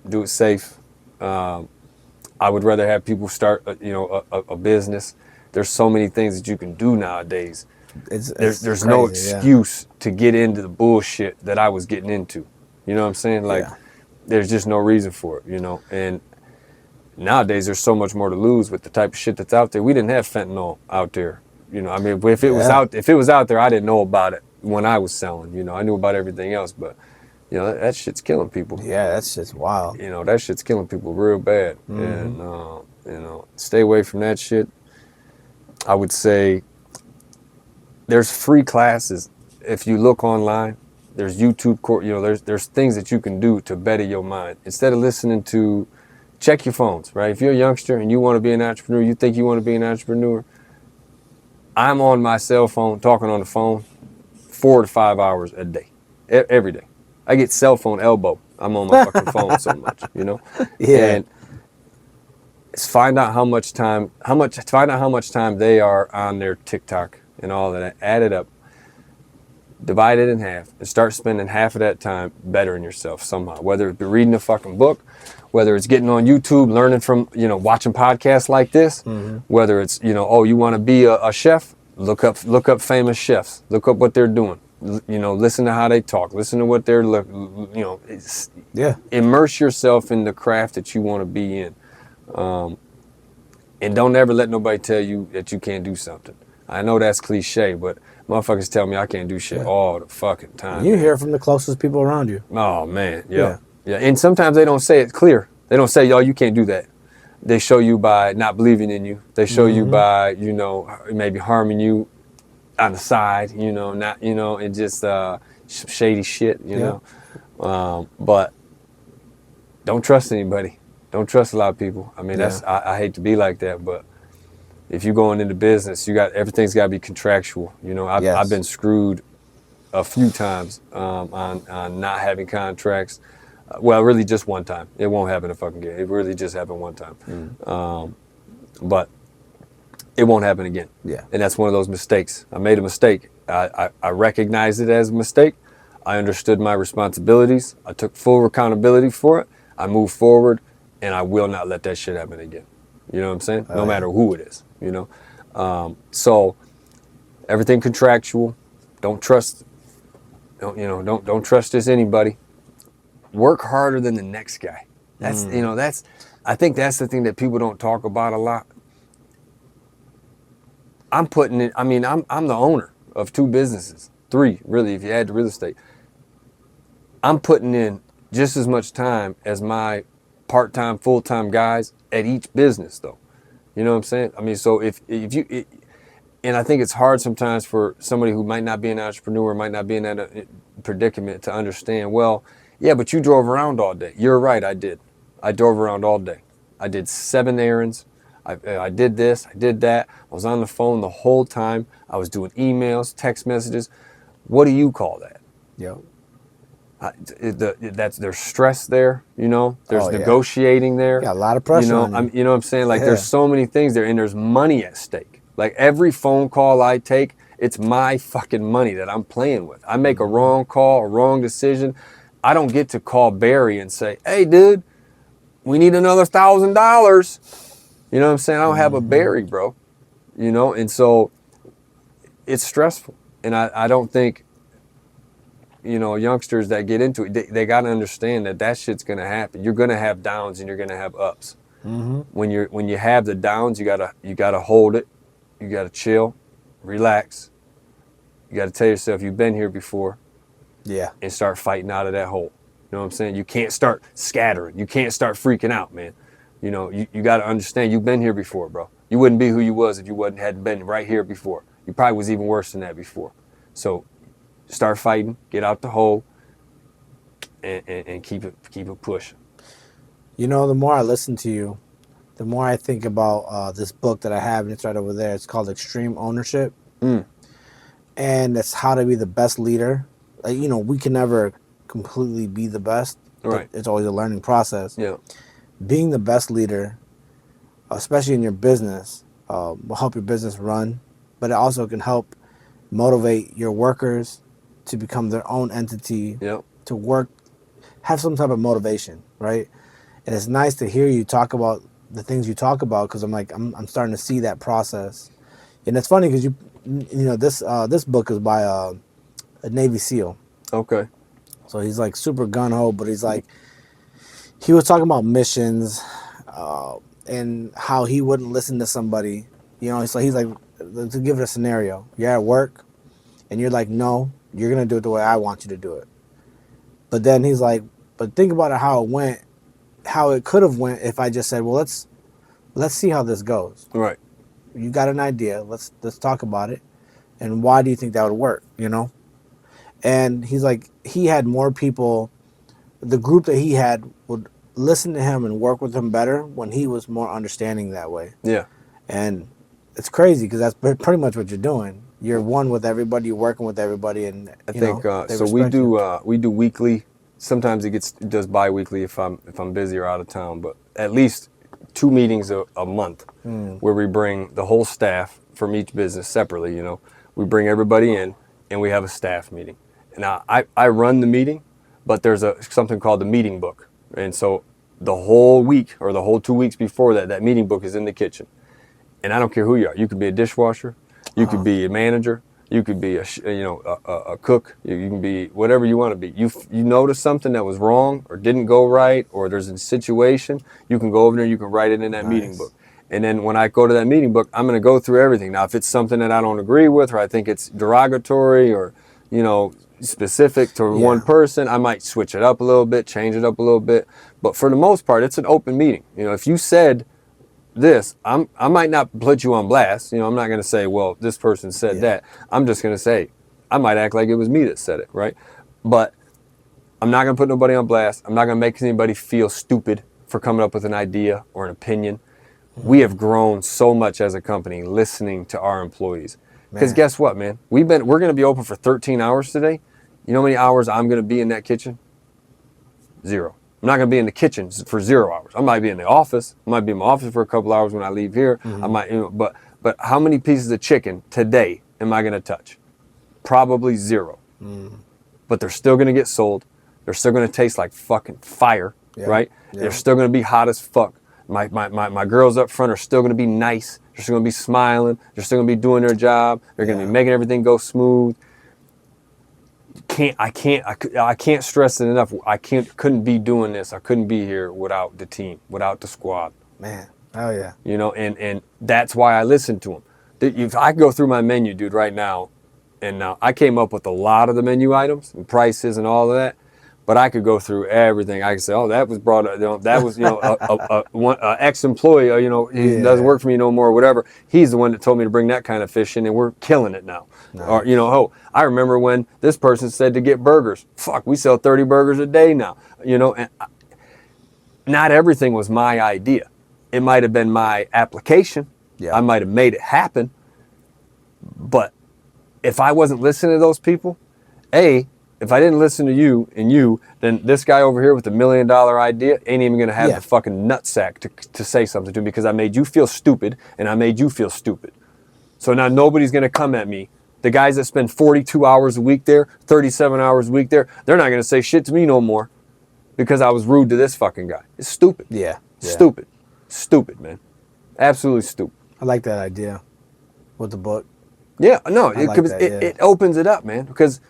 Do it safe. I would rather have people start, a business. There's so many things that you can do nowadays. There's crazy, no excuse to get into the bullshit that I was getting into. You know what I'm saying? Like, there's just no reason for it, you know? And nowadays, there's so much more to lose with the type of shit that's out there. We didn't have fentanyl out there. You know, I mean, if it was out there, I didn't know about it when I was selling. You know, I knew about everything else, but you know, that shit's killing people. Yeah, that's just wild. You know, that shit's killing people real bad. And you know, stay away from that shit. I would say there's free classes. If you look online, there's YouTube, you know, there's things that you can do to better your mind. Instead of listening to, check your phones, right? If you're a youngster and you want to be an entrepreneur, you think you want to be an entrepreneur, I'm on my cell phone, talking on the phone 4 to 5 hours a day, every day. I get cell phone elbow. I'm on my fucking phone so much, you know? And find out how much time they are on their TikTok and all of that. Add it up, divide it in half, and start spending half of that time bettering yourself somehow. Whether it be reading a fucking book, whether it's getting on YouTube, learning from, you know, watching podcasts like this, whether it's, you know, you want to be a chef, look up famous chefs, look up what they're doing. You know, listen to how they talk, listen to what they're immerse yourself in the craft that you want to be in. And don't ever let nobody tell you that you can't do something. I know that's cliche, but motherfuckers tell me I can't do shit all the fucking time. You hear from the closest people around you. Oh man, yeah. And sometimes they don't say it clear. They don't say, you can't do that. They show you by not believing in you. They show you by, you know, maybe harming you on the side, you know, not, you know, and just shady shit, you know. But don't trust anybody. Don't trust a lot of people. I mean, I hate to be like that, but if you're going into business, everything's got to be contractual. You know, I've been screwed a few times on not having contracts. Well, really just one time. It won't happen a fucking again. It really just happened one time. But it won't happen again. Yeah. And that's one of those mistakes. I made a mistake. I recognize it as a mistake. I understood my responsibilities. I took full accountability for it. I moved forward, and I will not let that shit happen again. You know what I'm saying? No matter who it is, you know? So everything contractual. Don't trust, don't trust this anybody. Work harder than the next guy. That's, I think that's the thing that people don't talk about a lot. I'm putting it, I'm the owner of 2 businesses, 3, really, if you add the real estate. I'm putting in just as much time as my part-time, full-time guys at each business, though. You know what I'm saying? I mean, so if you, and I think it's hard sometimes for somebody who might not be an entrepreneur, might not be in that predicament to understand, well, yeah, but you drove around all day. You're right, I did. I drove around all day. I did 7 errands. I did this, I did that. I was on the phone the whole time. I was doing emails, text messages. What do you call that? Yep. There's stress there, you know. There's negotiating there. Got a lot of pressure, you know. on you. You know what I'm saying? Like there's so many things there, and there's money at stake. Like every phone call I take, it's my fucking money that I'm playing with. I make a wrong call, a wrong decision. I don't get to call Barry and say, "Hey, dude, we need another $1,000." You know what I'm saying? I don't have a Barry, bro. You know, and so it's stressful, and I don't think, you know, youngsters that get into it, they got to understand that shit's gonna happen. You're gonna have downs and you're gonna have ups. When you have the downs, you gotta hold it. You gotta chill, relax. You gotta tell yourself you've been here before. Yeah. And start fighting out of that hole. You know what I'm saying? You can't start scattering. You can't start freaking out, man. You know, you got to understand you've been here before, bro. You wouldn't be who you was if you hadn't been right here before. You probably was even worse than that before. So start fighting, get out the hole, and keep it pushing. You know, the more I listen to you, the more I think about this book that I have, and it's right over there. It's called Extreme Ownership. And it's how to be the best leader. Like, you know, we can never completely be the best. Right. It's always a learning process. Yeah. Being the best leader, especially in your business, will help your business run, but it also can help motivate your workers to become their own entity, to work, have some type of motivation, right? And it's nice to hear you talk about the things you talk about, because I'm starting to see that process. And it's funny because you know this book is by a Navy SEAL. Okay. So he's like super gung-ho, but he's like, he was talking about missions and how he wouldn't listen to somebody. You know, so he's like, to give it a scenario, you're at work and you're like, no, you're going to do it the way I want you to do it. But then he's like, but think about it, how it went, how it could have went if I just said, well, let's see how this goes. Right. You got an idea. Let's talk about it. And why do you think that would work, you know? And he's like, he had more people, the group that he had would listen to him and work with him better when he was more understanding that way. Yeah. And it's crazy because that's pretty much what you're doing. You're one with everybody, you're working with everybody, and I think so. We do weekly. Sometimes it does bi-weekly if I'm busy or out of town, but at least 2 meetings a month where we bring the whole staff from each business separately. You know, we bring everybody in and we have a staff meeting. Now I run the meeting, but there's something called the meeting book, and so the whole week or the whole 2 weeks before that meeting book is in the kitchen. And I don't care who you are. You could be a dishwasher, you could be a manager, you could be a cook, you can be whatever you want to be. You notice something that was wrong or didn't go right, or there's a situation, you can go over there and you can write it in that meeting book. And then when I go to that meeting book, I'm going to go through everything. Now, if it's something that I don't agree with, or I think it's derogatory or, you know, specific to one person, I might switch it up a little bit, change it up a little bit. But for the most part, it's an open meeting. You know, if you said this, I might not put you on blast. You know, I'm not going to say, well, this person said that. I'm just going to say, I might act like it was me that said it, right? But I'm not going to put nobody on blast. I'm not going to make anybody feel stupid for coming up with an idea or an opinion. We have grown so much as a company listening to our employees. Because guess what, man? We're going to be open for 13 hours today. You know how many hours I'm going to be in that kitchen? 0. I'm not going to be in the kitchen for 0 hours. I might be in the office. I might be in my office for a couple hours when I leave here. I might, but how many pieces of chicken today am I going to touch? Probably 0. but they're still going to get sold. They're still going to taste like fucking fire, right? They're still going to be hot as fuck. My girls up front are still going to be nice. They're still going to be smiling. They're still going to be doing their job. They're going to be making everything go smooth. I can't stress it enough. Couldn't be doing this. I couldn't be here without the team, without the squad. Man, oh yeah. You know, and that's why I listen to them. If I go through my menu, dude, right now, and now I came up with a lot of the menu items and prices and all of that, but I could go through everything. I could say, oh, that was brought up, that was, a ex-employee, he doesn't work for me no more, or whatever. He's the one that told me to bring that kind of fish in, and we're killing it now. Nice. Or, I remember when this person said to get burgers. Fuck, we sell 30 burgers a day now. And not everything was my idea. It might have been my application. Yeah. I might have made it happen. But if I wasn't listening to those people, if I didn't listen to you, then this guy over here with the $1 million idea ain't even gonna have the fucking nutsack to say something to me, because I made you feel stupid and I made you feel stupid. So now nobody's gonna come at me. The guys that spend 42 hours a week there, 37 hours a week there, they're not gonna say shit to me no more because I was rude to this fucking guy. It's stupid. Yeah. Stupid. Stupid, man. Absolutely stupid. I like that idea with the book. Yeah, no, it opens it up, man, because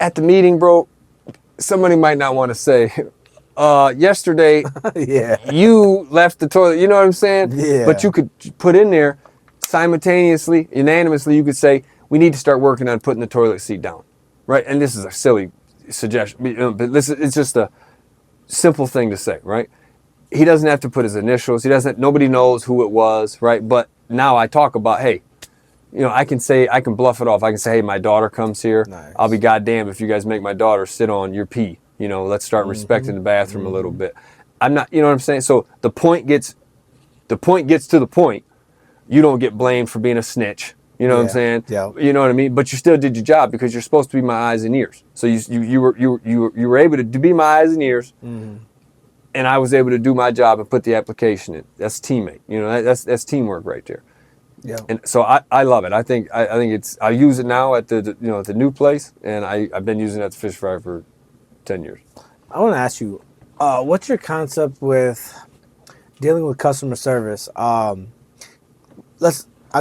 at the meeting, bro, somebody might not want to say, yesterday, you left the toilet, you know what I'm saying? Yeah. But you could put in there simultaneously, unanimously, you could say, we need to start working on putting the toilet seat down, right? And this is a silly suggestion, but it's just a simple thing to say, right? He doesn't have to put his initials. Nobody knows who it was, right? But now I talk about, hey, I can bluff it off. I can say, hey, my daughter comes here. Nice. I'll be goddamn if you guys make my daughter sit on your pee. Let's start respecting the bathroom a little bit. I'm not, you know what I'm saying? So the point gets to the point. You don't get blamed for being a snitch. You know what I'm saying? Yeah. You know what I mean? But you still did your job because you're supposed to be my eyes and ears. So you were able to be my eyes and ears. Mm-hmm. And I was able to do my job and put the application in. That's teammate. That's teamwork right there. Yeah. And so I love it. I think I use it now at the new place, and I've been using it at the fish fry for 10 years. I want to ask you, what's your concept with dealing with customer service? I'll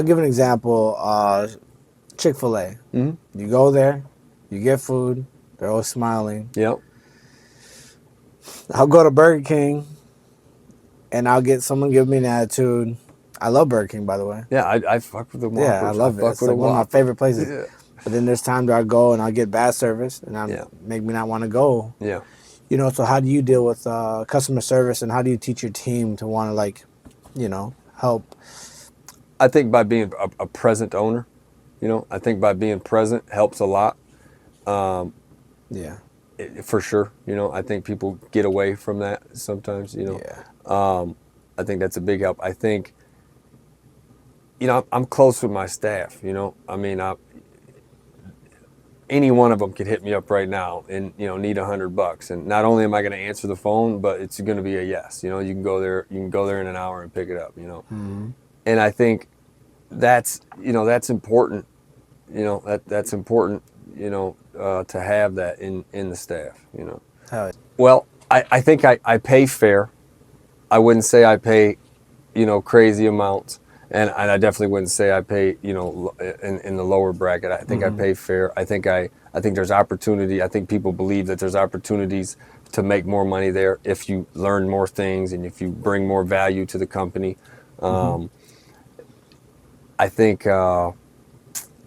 give an example. Chick-fil-A. Mm-hmm. You go there, you get food. They're all smiling. Yep. I'll go to Burger King, and I'll get someone give me an attitude. I love Burger King, by the way. Yeah, I fuck with the Whoppers. Yeah, I love it. It's like one of my favorite places. Yeah. But then there's times where I go and I'll get bad service, and make me not want to go. Yeah. So how do you deal with customer service, and how do you teach your team to want to, help? I think by being a present owner, I think by being present helps a lot. For sure. I think people get away from that sometimes, I think that's a big help. I think, I'm close with my staff, I mean, any one of them could hit me up right now and, need $100. And not only am I going to answer the phone, but it's going to be a yes. You can go there in an hour and pick it up, Mm-hmm. And I think that's important, that's important, to have that in the staff, Well, I think I pay fair. I wouldn't say I pay, crazy amounts. And I definitely wouldn't say I pay, in the lower bracket. I think I pay fair. I think there's opportunity. I think people believe that there's opportunities to make more money there if you learn more things and if you bring more value to the company. I think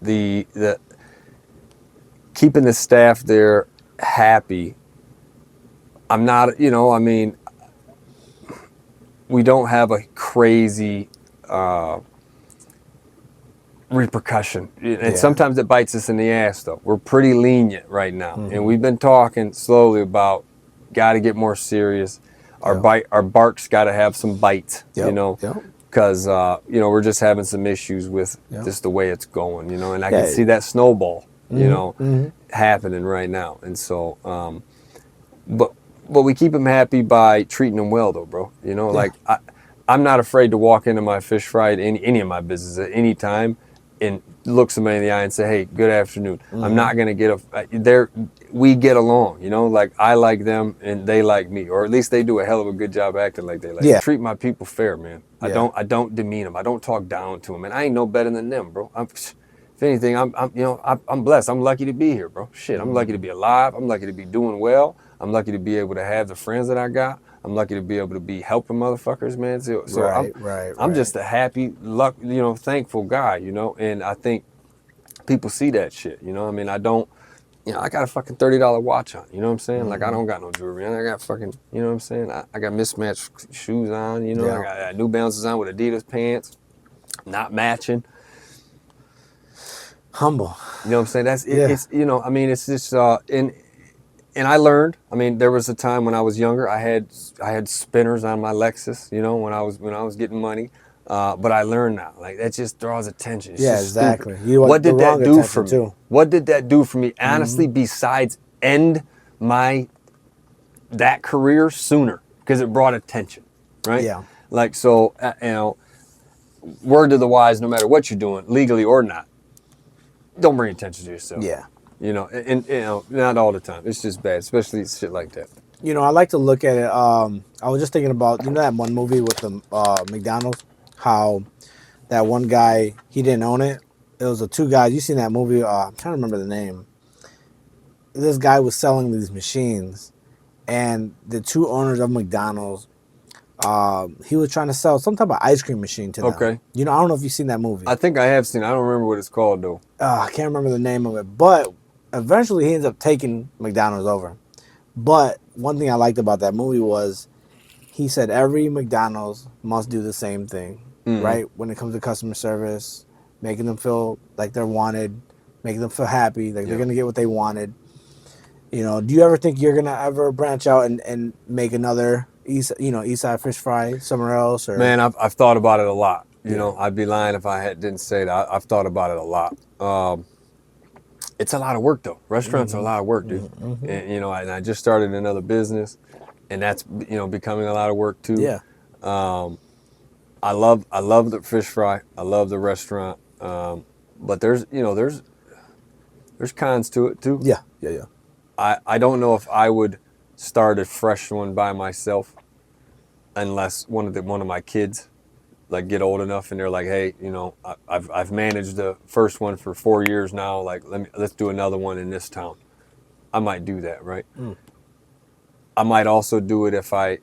the keeping the staff there happy. I'm not, we don't have a crazy repercussion. And sometimes it bites us in the ass, though. We're pretty lenient right now. And we've been talking slowly about got to get more serious. Our bark's got to have some bites, because, we're just having some issues with just the way it's going, and I can see that snowball, happening right now. And so, but we keep them happy by treating them well, though, bro. Like I'm not afraid to walk into my fish fry at any of my business at any time and look somebody in the eye and say, hey, good afternoon. I'm not going to get we get along, you know, like I like them and they like me, or at least they do a hell of a good job acting like they like me. Yeah. Treat my people fair, man. Yeah. I don't demean them. I don't talk down to them, and I ain't no better than them, bro. If anything, I'm blessed. I'm lucky to be here, bro. Shit, I'm lucky to be alive. I'm lucky to be doing well. I'm lucky to be able to have the friends that I got. I'm lucky to be able to be helping motherfuckers, man. So I'm just a happy, thankful guy, you know. And I think people see that shit, you know. I mean, I don't, I got a fucking $30 watch on, you know what I'm saying? Like, I don't got no jewelry on. I got fucking, you know what I'm saying? I got mismatched shoes on, you know. Yeah. I got New Balances on with Adidas pants, not matching. Humble. You know what I'm saying? It's, you know, I mean, it's just, and I learned. I mean, there was a time when I was younger, I had spinners on my Lexus, you know, when I was getting money. But I learned now, like, that just draws attention. It's just exactly. stupid. What did that do for me? Too. What did that do for me? Honestly, besides end that career sooner, because it brought attention, right? Yeah. Like, so, you know, word to the wise, no matter what you're doing, legally or not, don't bring attention to yourself. Yeah. You know, and you know, not all the time. It's just bad, especially shit like that. You know, I like to look at it. I was just thinking about, you know, that one movie with the McDonald's, how that one guy, he didn't own it. It was the two guys. You seen that movie? I'm trying to remember the name. This guy was selling these machines, and the two owners of McDonald's, he was trying to sell some type of ice cream machine to them. Okay. You know, I don't know if you've seen that movie. I think I have seen it. I don't remember what it's called, though. I can't remember the name of it, but eventually he ends up taking McDonald's over. But one thing I liked about that movie was he said every McDonald's must do the same thing, right? When it comes to customer service, making them feel like they're wanted, making them feel happy, like they're going to get what they wanted. You know, do you ever think you're going to ever branch out and make another Eastside Fish Fry somewhere else? Or? Man, I've thought about it a lot. You know, I'd be lying if I didn't say that. I've thought about it a lot. It's a lot of work, though. Restaurants are a lot of work, dude. And, you know, and I just started another business, and that's, you know, becoming a lot of work too. Yeah. I love the fish fry. I love the restaurant. But there's cons to it too. Yeah. I don't know if I would start a fresh one by myself unless one of my kids like get old enough and they're like, hey, you know, I've managed the first one for 4 years now. Like, let's do another one in this town. I might do that, right? I might also do it if I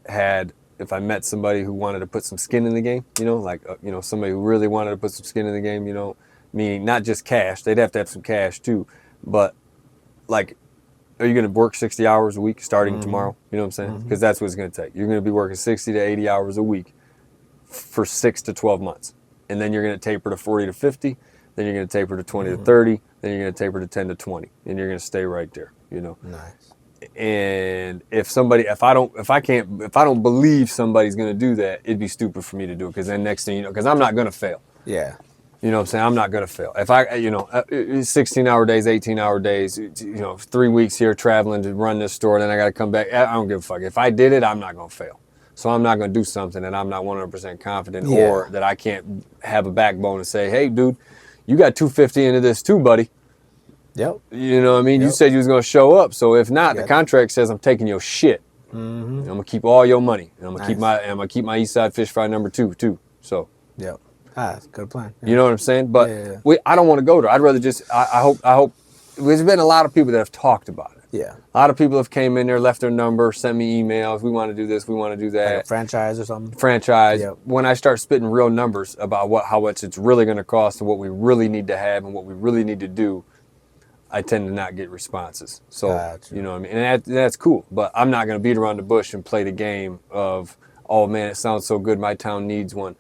met somebody who wanted to put some skin in the game, you know, like, you know, somebody who really wanted to put some skin in the game, you know, meaning not just cash. They'd have to have some cash too, but like, are you going to work 60 hours a week starting tomorrow? You know what I'm saying? Because that's what it's going to take. You're going to be working 60 to 80 hours a week for 6 to 12 months. And then you're going to taper to 40 to 50. Then you're going to taper to 20 to 30. Then you're going to taper to 10 to 20. And you're going to stay right there, you know? Nice. And if I don't believe somebody's going to do that, it'd be stupid for me to do it. Because then next thing you know, because I'm not going to fail. Yeah. You know what I'm saying? I'm not going to fail. If I, 16-hour days, 18-hour days, 3 weeks here traveling to run this store, then I got to come back. I don't give a fuck. If I did it, I'm not going to fail. So I'm not going to do something that I'm not 100% confident or that I can't have a backbone and say, hey, dude, you got $250 into this too, buddy. Yep. You know what I mean? Yep. You said you was going to show up. So if not, the contract says I'm taking your shit. I'm going to keep all your money. And I'm going to keep my Eastside Fish Fry number 2 too. So. Yep. That's a good plan. You know what I'm saying? But I don't want to go there. I'd rather just, I hope, there's been a lot of people that have talked about it. Yeah. A lot of people have came in there, left their number, sent me emails. We want to do this. We want to do that. Like a franchise or something? Franchise. Yep. When I start spitting real numbers about how much it's really going to cost and what we really need to have and what we really need to do, I tend to not get responses. So, Gotcha. You know what I mean? And that's cool. But I'm not going to beat around the bush and play the game of, oh, man, it sounds so good. My town needs one.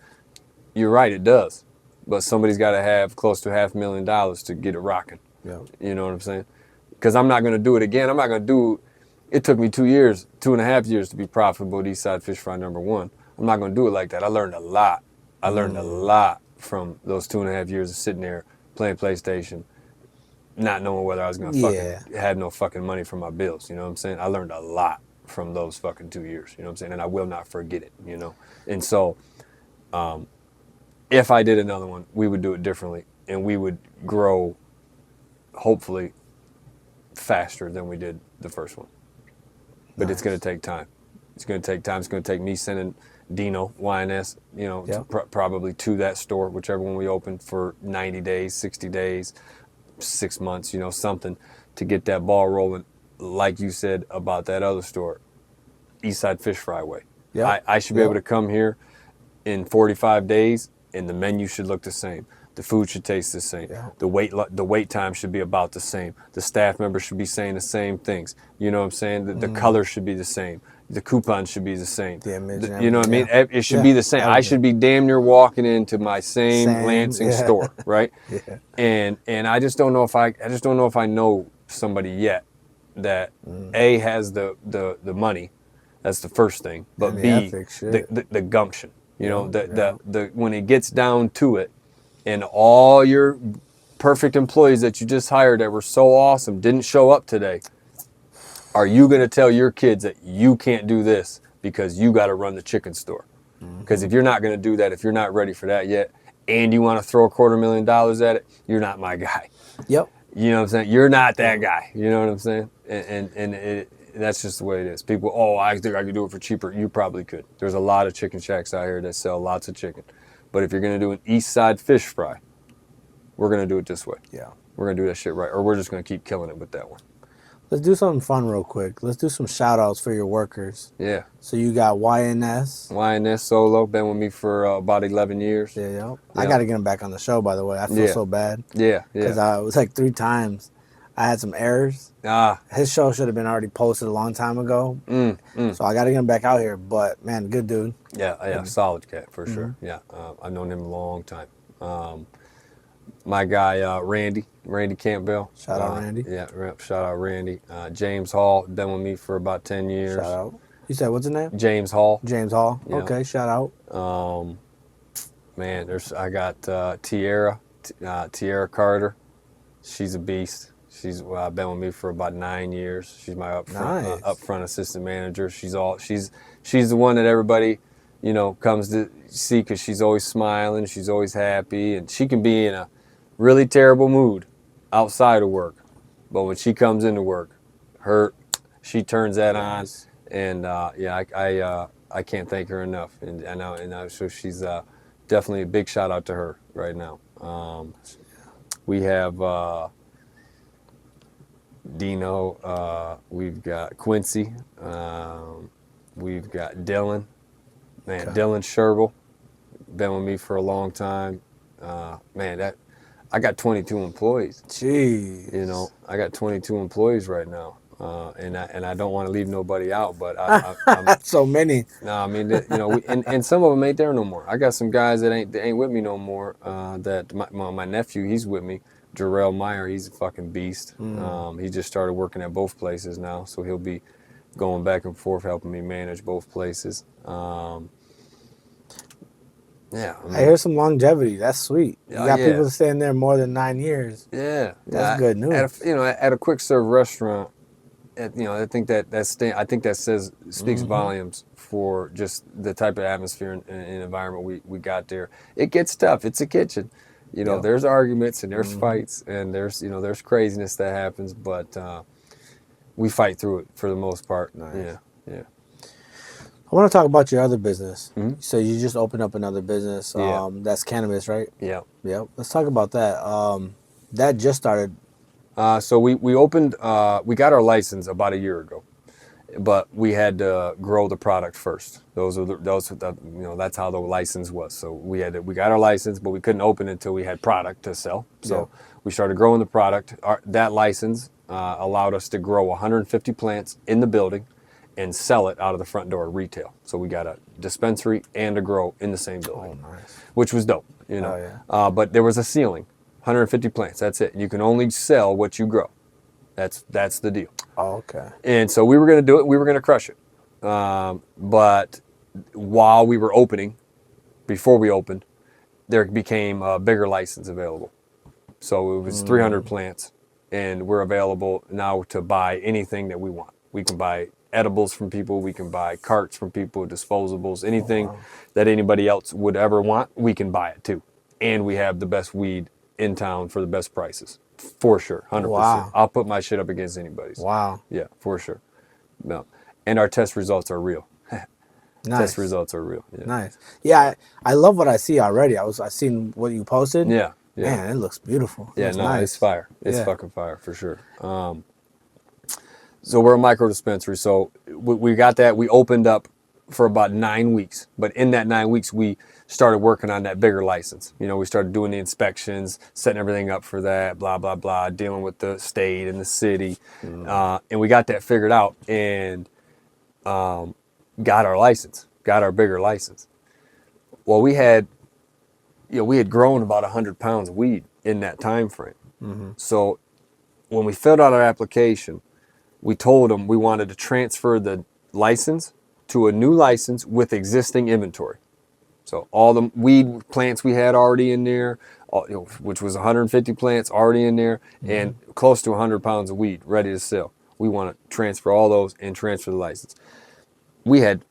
You're right, it does. But somebody's got to have close to $500,000 to get it rocking. Yeah. You know what I'm saying? Because I'm not going to do it again. I'm not going to do it. Took me 2.5 years to be profitable at Eastside Fish Fry number 1. I'm not going to do it like that. I learned a lot. I learned a lot from those 2.5 years of sitting there playing PlayStation, not knowing whether I was going to fucking have no fucking money for my bills. You know what I'm saying? I learned a lot from those fucking 2 years. You know what I'm saying? And I will not forget it, you know? And so, if I did another one, we would do it differently. and we would grow, hopefully, faster than we did the first one. But it's going to take time. It's going to take time. It's going to take me sending Dino, YNS, probably to that store, whichever one we open, for 90 days, 60 days, 6 months, something to get that ball rolling. Like you said about that other store, Eastside Fish Fry Way. Yep. I should be able to come here in 45 days, and the menu should look the same. The food should taste the same. Yeah. The wait time should be about the same. The staff members should be saying the same things. You know what I'm saying? The color should be the same. The coupons should be the same. The image and You know what I mean? everything, It should be the same. I should be damn near walking into my same Lansing store, right? Yeah. And I just don't know if I know somebody yet that A, has the money. That's the first thing. But B, the gumption. The when it gets down to it, and all your perfect employees that you just hired that were so awesome didn't show up today, are you going to tell your kids that you can't do this because you got to run the chicken store? Because if you're not going to do that, if you're not ready for that yet, and you want to throw $250,000 at it, you're not my guy. Yep. You know what I'm saying? You're not that guy. You know what I'm saying? And that's just the way it is. People, I think I could do it for cheaper. You probably could. There's a lot of chicken shacks out here that sell lots of chicken. But if you're going to do an East Side fish fry, we're going to do it this way. Yeah. We're going to do that shit right. Or we're just going to keep killing it with that one. Let's do something fun real quick. Let's do some shout outs for your workers. Yeah. So you got YNS. YNS Solo, been with me for about 11 years. Yeah. I got to get him back on the show, by the way. I feel so bad. Yeah. Because it was like 3 times. I had some errors. His show should have been already posted a long time ago. So I got to get him back out here. But, man, good dude. Yeah, solid cat for sure. Yeah, I've known him a long time. My guy, Randy Campbell. Shout out, Randy. Yeah, shout out, Randy. James Hall, been with me for about 10 years. Shout out. You said, what's his name? James Hall. James Hall. Yeah. Okay, shout out. Man, I got Tierra Carter. She's a beast. She's been with me for about 9 years. She's my upfront assistant manager. She's the one that everybody, comes to see because she's always smiling. She's always happy, and she can be in a really terrible mood outside of work, but when she comes into work, she turns that on, and I can't thank her enough. And I know, so she's definitely a big shout out to her right now. We have Dino, we've got Quincy, we've got Dylan. Man, okay. Dylan Sherville, been with me for a long time. I got 22 employees. Jeez. I got 22 employees right now, and I don't want to leave nobody out, but so many. No, I mean, and some of them ain't there no more. I got some guys that ain't with me no more. That my nephew, he's with me. Jarrell Myer, he's a fucking beast. He just started working at both places now, so he'll be going back and forth helping me manage both places. I hear some longevity. That's sweet. You got people staying there more than 9 years. Yeah, that's good news. At a quick serve restaurant, I think that speaks volumes for just the type of atmosphere and environment we got there. It gets tough. It's a kitchen. There's arguments and there's fights and there's craziness that happens, but we fight through it for the most part. Nice. Yeah. I want to talk about your other business. So you just opened up another business. That's cannabis, right? Yeah. Let's talk about that. That just started. So we opened. We got our license about a year ago, but we had to grow the product first. That's how the license was. So we got our license, but we couldn't open it until we had product to sell. So we started growing the product. That license allowed us to grow 150 plants in the building and sell it out of the front door retail. So we got a dispensary and a grow in the same building, nice. Which was dope, But there was a ceiling, 150 plants. That's it. You can only sell what you grow. That's the deal. Oh, okay. And so we were going to do it. We were going to crush it. But while we were opening, before we opened, there became a bigger license available. So it was 300 plants, and we're available now to buy anything that we want. We can buy edibles from people, we can buy carts from people, disposables, anything that anybody else would ever want, we can buy it too. And we have the best weed in town for the best prices. For sure, 100%. Wow. I'll put my shit up against anybody's. Wow. Yeah, for sure. No. And our test results are real. Nice. Test results are real. Yeah. Nice. Yeah, I love what I see already. I seen what you posted. Yeah. Man, it looks beautiful. Yeah, Looks no, nice. it's fire. It's Yeah. fucking fire for sure. So we're a micro dispensary. So we got that. We opened up for about 9 weeks. But in that 9 weeks, we started working on that bigger license. You know, we started doing the inspections, setting everything up for that, blah, blah, blah, dealing with the state and the city. And we got that figured out and got our license, got our bigger license. Well, we had grown about 100 pounds of weed in that time frame. So when we filled out our application, we told them we wanted to transfer the license to a new license with existing inventory. So all the weed plants we had already in there, which was 150 plants already in there, and close to 100 pounds of weed ready to sell. We want to transfer all those and transfer the license. We had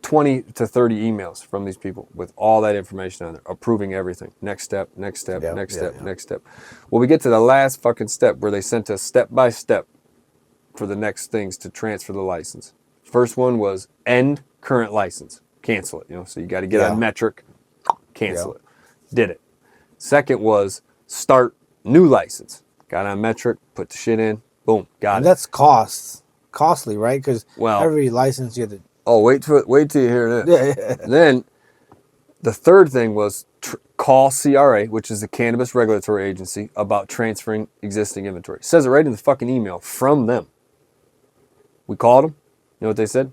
20 to 30 emails from these people with all that information on there, approving everything. Next step, next step, next step, next step. Well, we get to the last fucking step where they sent us step by step for the next things to transfer the license. First one was end current license. Cancel it, so you got to get on metric, cancel it. Did it. Second was start new license. Got on metric, put the shit in, boom, got And it. that's costly, right? Because every license you have to. Oh, wait till you hear this. Yeah. Then the third thing was call CRA, which is the Cannabis Regulatory Agency, about transferring existing inventory. It says it right in the fucking email from them. We called them. You know what they said?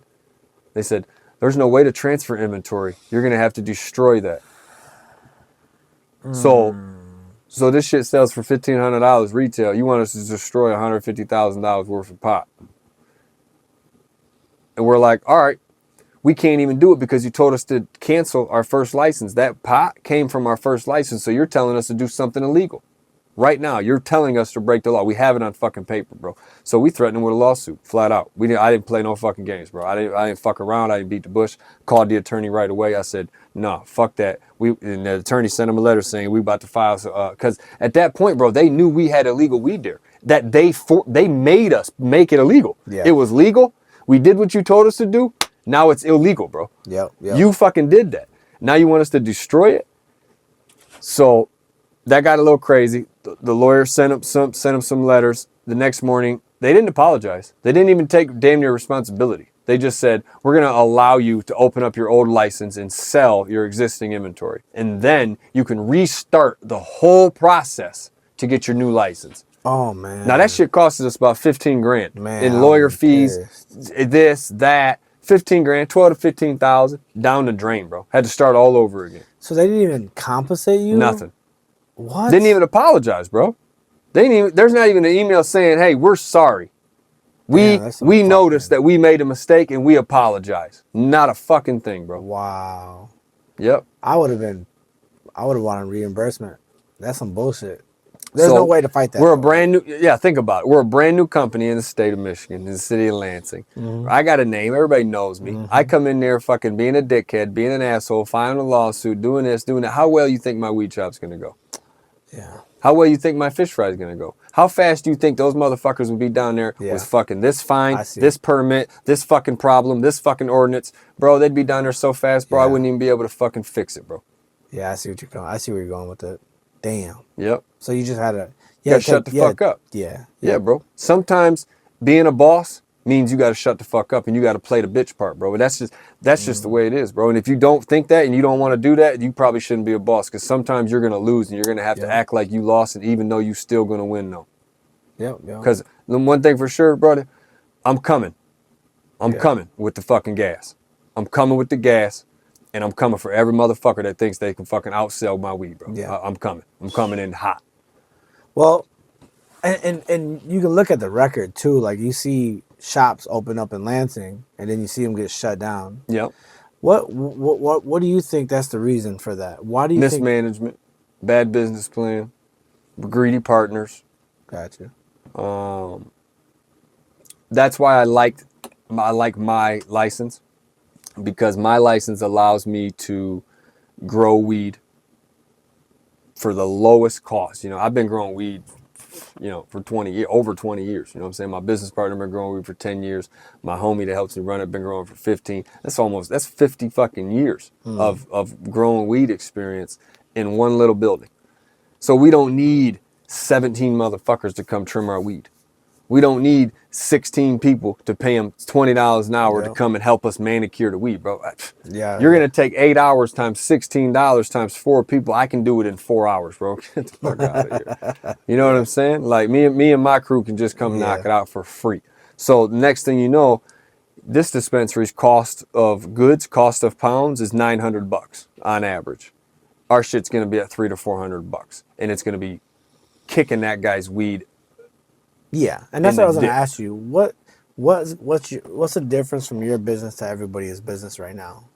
They said, there's no way to transfer inventory. You're going to have to destroy that. So this shit sells for $1,500 retail. You want us to destroy $150,000 worth of pot. And we're like, all right, we can't even do it because you told us to cancel our first license. That pot came from our first license, so you're telling us to do something illegal. Right now, you're telling us to break the law. We have it on fucking paper, bro. So we threatened him with a lawsuit, flat out. I didn't play no fucking games, bro. I didn't fuck around. I didn't beat the bush. Called the attorney right away. I said, no, fuck that. And the attorney sent him a letter saying we about to file. Because at that point, bro, they knew we had illegal weed there. That they made us make it illegal. Yeah. It was legal. We did what you told us to do. Now it's illegal, bro. Yep. You fucking did that. Now you want us to destroy it? So that got a little crazy. The lawyer sent him some letters. The next morning, they didn't apologize. They didn't even take damn near responsibility. They just said, we're going to allow you to open up your old license and sell your existing inventory. And then you can restart the whole process to get your new license. Oh, man. Now that shit costed us about 15 grand Man, in lawyer fees, pissed. this, that, 15 grand, 12 to 15,000 down the drain, bro. Had to start all over again. So they didn't even compensate you? Nothing. What? Didn't even apologize, bro. There's not even an email saying, hey, we're sorry. We noticed that we made a mistake and we apologize. Not a fucking thing, bro. Wow. Yep. I would have wanted reimbursement. That's some bullshit. There's no way to fight that. We're a brand new, think about it. We're a brand new company in the state of Michigan, in the city of Lansing. I got a name. Everybody knows me. I come in there fucking being a dickhead, being an asshole, filing a lawsuit, doing this, doing that. How well you think my weed shop's going to go? Yeah. How well you think my fish fry is going to go? How fast do you think those motherfuckers would be down there with fucking this fine, this permit, this fucking problem, this fucking ordinance? Bro, they'd be down there so fast, bro, I wouldn't even be able to fucking fix it, bro. Yeah, I see where you're going with it. Damn. Yep. So you just had to... You gotta shut the fuck up. Yeah, bro. Sometimes being a boss means you gotta shut the fuck up and you gotta play the bitch part, bro. But that's just the way it is, bro. And if you don't think that and you don't want to do that, you probably shouldn't be a boss because sometimes you're gonna lose and you're gonna have to act like you lost, and even though you're still gonna win, though. Yep. Because the one thing for sure, brother, I'm coming. I'm coming with the fucking gas. I'm coming with the gas, and I'm coming for every motherfucker that thinks they can fucking outsell my weed, bro. Yeah. I'm coming. I'm coming in hot. Well, and you can look at the record too. Like you see shops open up in Lansing, and then you see them get shut down. Yep. What do you think that's the reason for that? Why do you think mismanagement, bad business plan, greedy partners? Gotcha. That's why I like my license, because my license allows me to grow weed for the lowest cost. You know, I've been growing weed, you know, for over 20 years. You know what I'm saying? My business partner been growing weed for 10 years. My homie that helps me run it been growing for 15. That's 50 fucking years of growing weed experience in one little building. So we don't need 17 motherfuckers to come trim our weed. We don't need 16 people to pay them $20 an hour to come and help us manicure the weed, bro. You're going to take 8 hours times $16 times 4 people. I can do it in 4 hours, bro. Get the fuck out of here. You know what I'm saying? Like me and my crew can just come knock it out for free. So the next thing you know, this dispensary's cost of goods, cost of pounds is $900 on average. Our shit's going to be at $300 to $400, and it's going to be kicking that guy's weed. Yeah, and that's what I was going to ask you. What's the difference from your business to everybody's business right now?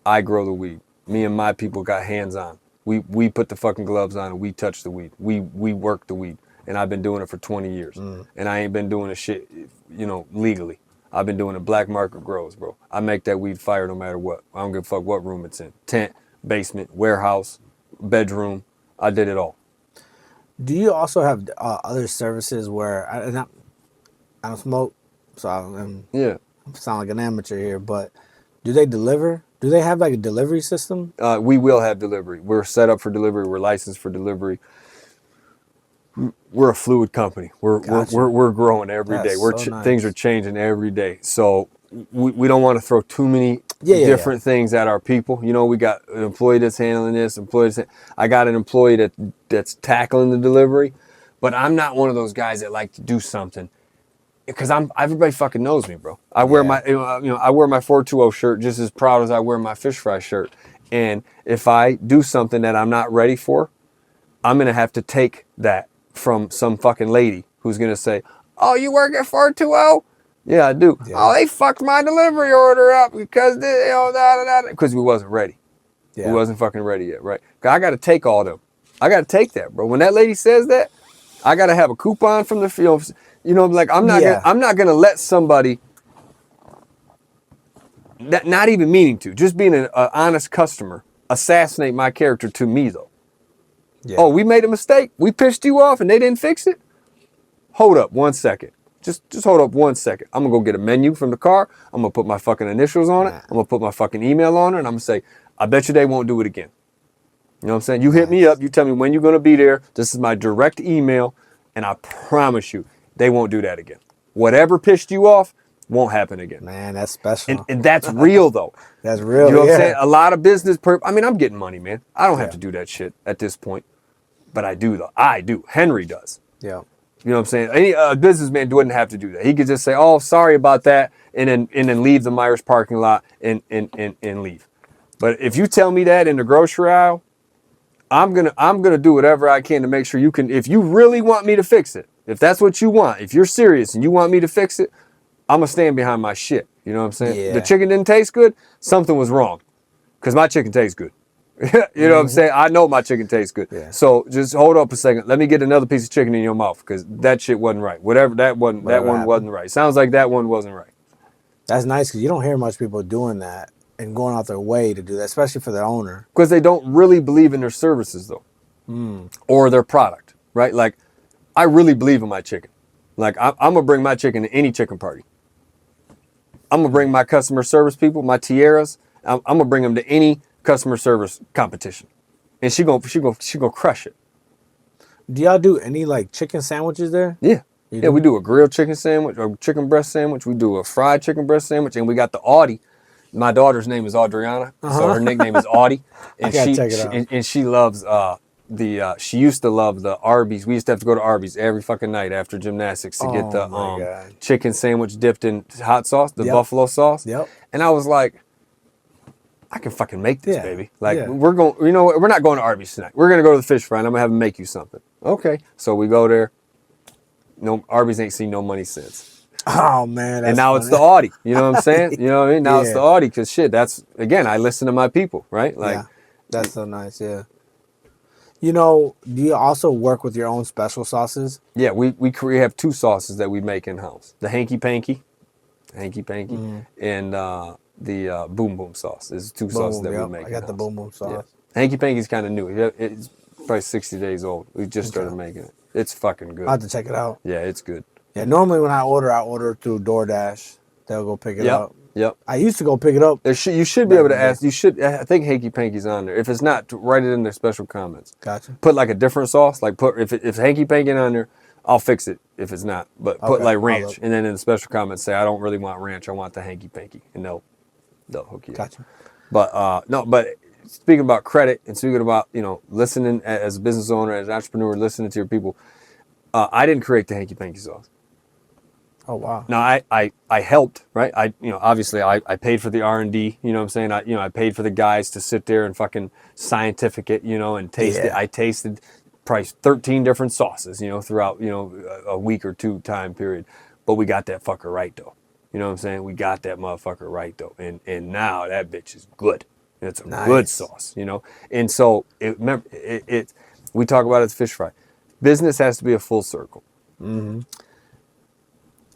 I grow the weed. Me and my people got hands on. We put the fucking gloves on and we touch the weed. We work the weed, and I've been doing it for 20 years, and I ain't been doing this shit, you know, legally. I've been doing it black market grows, bro. I make that weed fire no matter what. I don't give a fuck what room it's in. Tent, basement, warehouse, bedroom. I did it all. Do you also have other services where I don't smoke, so I sound like an amateur here, but do they deliver? Do they have like a delivery system? We will have delivery. We're set up for delivery. We're licensed for delivery. We're a fluid company. We're growing every day. Things are changing every day. So we don't want to throw too many different things at our people. You know, we got an employee that's handling this, I got an employee that's tackling the delivery, but I'm not one of those guys that like to do something because everybody fucking knows me, bro. I wear my 420 shirt just as proud as I wear my fish fry shirt. And if I do something that I'm not ready for, I'm gonna have to take that from some fucking lady who's gonna say, "Oh, you work at 420?" Yeah, I do. Yeah. Oh, they fucked my delivery order up because because we wasn't ready. Yeah. We wasn't fucking ready yet, right? I got to take all them. I got to take that, bro. When that lady says that, I got to have a coupon from the field. You know, like I'm not gonna let somebody that not even meaning to, just being an honest customer, assassinate my character to me though. Yeah. Oh, we made a mistake. We pissed you off and they didn't fix it. Hold up 1 second. Just hold up 1 second. I'm gonna go get a menu from the car. I'm gonna put my fucking initials on it. I'm gonna put my fucking email on it, and I'm gonna say, I bet you they won't do it again. You know what I'm saying? You hit me up. You tell me when you're gonna be there. This is my direct email, and I promise you, they won't do that again. Whatever pissed you off won't happen again. Man, that's special. And that's real though. That's real. You know what I'm saying? A lot of business. I mean, I'm getting money, man. I don't have to do that shit at this point, but I do though. I do. Henry does. Yeah. You know what I'm saying? Any businessman wouldn't have to do that. He could just say, "Oh, sorry about that," and then leave the Myers parking lot and leave. But if you tell me that in the grocery aisle, I'm gonna do whatever I can to make sure you can. If you really want me to fix it, if that's what you want, if you're serious and you want me to fix it, I'm gonna stand behind my shit. You know what I'm saying? Yeah. The chicken didn't taste good. Something was wrong, because my chicken tastes good. You know what I'm saying? I know my chicken tastes good. Yeah. So just hold up a second. Let me get another piece of chicken in your mouth because that shit wasn't right. That one wasn't right. Sounds like that one wasn't right. That's nice because you don't hear much people doing that and going out their way to do that, especially for their owner. Because they don't really believe in their services though, or their product, right? Like I really believe in my chicken. Like I'm gonna bring my chicken to any chicken party. I'm gonna bring my customer service people, my tiaras. I'm gonna bring them to any customer service competition, and she gonna crush it. Do y'all do any like chicken sandwiches there? Yeah, we do a grilled chicken sandwich, a chicken breast sandwich. We do a fried chicken breast sandwich, and we got the Audie. My daughter's name is Adriana, so her nickname is Audie, and she loves she used to love the Arby's. We used to have to go to Arby's every fucking night after gymnastics to get the chicken sandwich dipped in hot sauce, the buffalo sauce. Yep. And I was like, I can fucking make this, baby. Like we're going, you know what? We're not going to Arby's tonight. We're going to go to the fish fry and I'm going to have them make you something. Okay. So we go there. No, Arby's ain't seen no money since. Oh man. And now it's the Audi. You know what I'm saying? You know what I mean? Now it's the Audi because shit, that's, again, I listen to my people, right? Like, that's so nice. Yeah. You know, do you also work with your own special sauces? Yeah, we have 2 sauces that we make in house: the hanky panky, and the boom boom sauce. There's 2 sauces that we make. I got the boom boom sauce. Yeah. Hanky panky's kind of new. It's Probably 60 days old. We just started making it. It's fucking good. I'll have to check it out. Yeah, it's good. Yeah, normally when I order through DoorDash. They'll go pick it up. Yep. I used to go pick it up. You should be able to ask. You should. I think Hanky Panky's on there. If it's not, write it in their special comments. Gotcha. Put like a different sauce. Like if Hanky Panky on there, I'll fix it if it's not. But put like ranch, and then in the special comments say I don't really want ranch. I want the Hanky Panky, and they'll hook you. Gotcha. But no. But speaking about credit and speaking about listening as a business owner, as an entrepreneur, listening to your people, I didn't create the Hanky Panky sauce. Oh wow! Now I helped, right? Obviously I paid for the R&D. You know what I'm saying? I paid for the guys to sit there and fucking scientific it, and taste it. I tasted probably 13 different sauces, throughout a week or two time period. But we got that fucker right though. You know what I'm saying? We got that motherfucker right though, and now that bitch is good. It's a good sauce, And so we talk about it as fish fry. Business has to be a full circle. Mm-hmm.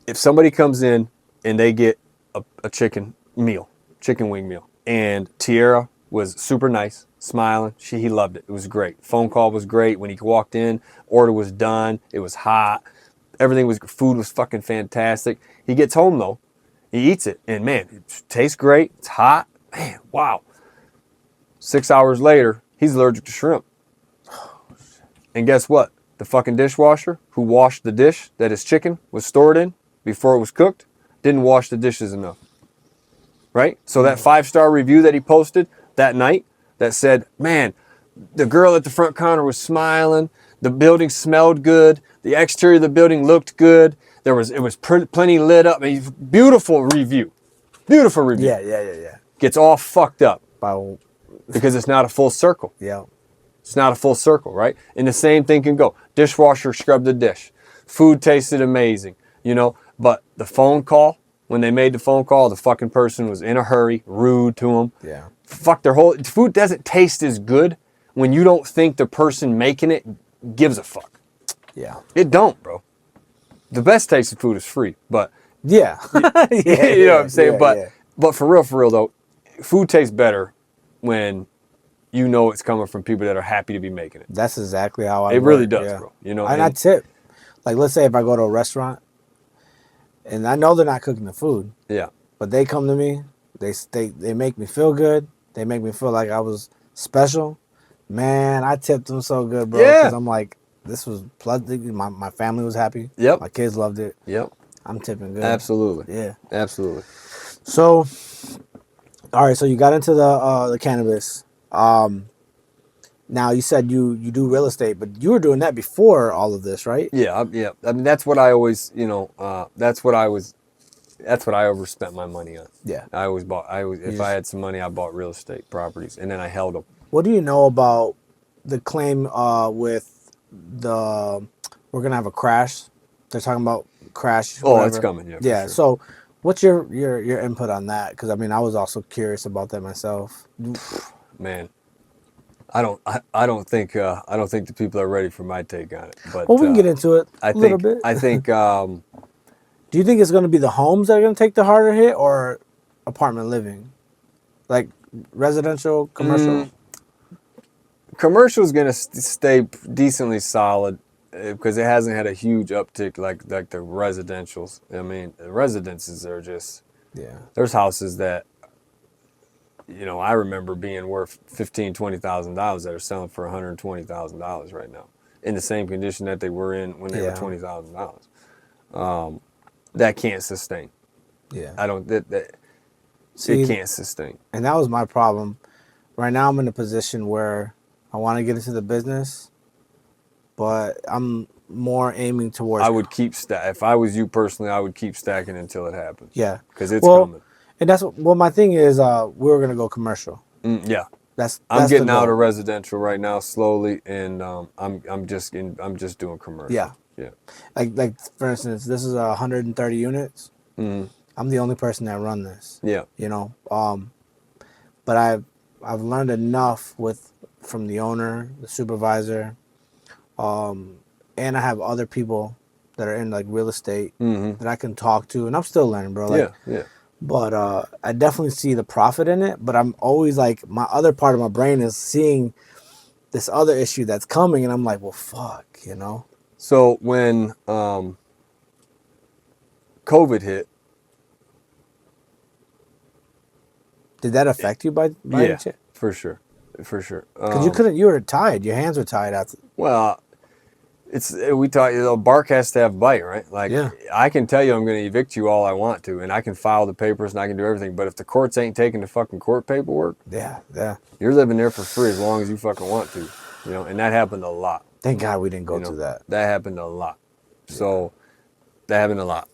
If somebody comes in and they get a chicken wing meal, and Tierra was super nice, smiling, he loved it. It was great. Phone call was great. When he walked in, order was done. It was hot. Food was fucking fantastic. He gets home though, he eats it, and man, it tastes great. It's hot. Man, wow. 6 hours later, he's allergic to shrimp. And guess what? The fucking dishwasher who washed the dish that his chicken was stored in before it was cooked didn't wash the dishes enough. Right? So that 5-star review that he posted that night that said, man, the girl at the front counter was smiling, the building smelled good, the exterior of the building looked good, it was plenty lit up. I mean, beautiful review. Yeah. Gets all fucked up By, because it's not a full circle. yeah. It's not a full circle, right? And the same thing can go. Dishwasher scrubbed the dish. Food tasted amazing, but the phone call, when they made the phone call, the fucking person was in a hurry, rude to them. Yeah. Fuck their whole food doesn't taste as good when you don't think the person making it gives a fuck. Yeah. It don't, bro. The best tasting food is free, but Yeah. you know what I'm saying? But for real though, food tastes better when you know it's coming from people that are happy to be making it. That's exactly how I It work, really does, yeah. bro. And I tip. Like, let's say if I go to a restaurant, and I know they're not cooking the food. Yeah. But they come to me, they make me feel good. They make me feel like I was special. Man, I tipped them so good, bro. Yeah. Because I'm like, this was my family was happy. Yep. My kids loved it. Yep. I'm tipping good. Absolutely. Yeah. Absolutely. So, all right. So you got into the cannabis. Now you said you do real estate, but you were doing that before all of this, right? Yeah. Yeah. I mean, that's what I always, that's what I overspent my money on. Yeah. If I had some money, I bought real estate properties, and then I held them. What do you know about the claim with we're gonna have a crash? They're talking about crash. Oh, whatever. it's coming. Yeah. Yeah. For sure. So, what's your input on that? Because I mean, I was also curious about that myself. Man, I don't think the people are ready for my take on it. But Well, we can get into it a little bit. I think. Do you think it's going to be the homes that are going to take the harder hit, or apartment living, like residential, commercial? Commercial is going to stay decently solid because it hasn't had a huge uptick like the residentials. I mean, the residences are just There's houses that I remember being worth $15,000-$20,000 that are selling for $120,000 right now in the same condition that they were in when they were $20,000. That can't sustain. Yeah, I don't. It can't sustain. And that was my problem. Right now, I'm in a position where I want to get into the business, but I'm more aiming towards. I would keep if I was you personally, I would keep stacking until it happens. Yeah, because it's coming. And that's my thing is. We were gonna go commercial. Yeah, I'm getting out of residential right now slowly, and I'm just doing commercial. Yeah. Yeah. Like for instance, this is 130 units. Mm-hmm. I'm the only person that run this. Yeah. But I've learned enough from the owner, the supervisor, and I have other people that are in like real estate that I can talk to, and I'm still learning, bro. Like, yeah. But I definitely see the profit in it. But I'm always like, my other part of my brain is seeing this other issue that's coming, and I'm like, well, fuck, you know. So when COVID hit, did that affect you by yeah, any chance? for sure. Because you couldn't, you were tied. Your hands were tied after. Well, we talk. Bark has to have bite, right? Like, Yeah. I can tell you I'm going to evict you all I want to, and I can file the papers and I can do everything. But if the courts ain't taking the fucking court paperwork, Yeah. you're living there for free as long as you fucking want to, you know. And that happened a lot. Thank God we didn't go You know, through that. That happened a lot. So that happened a lot.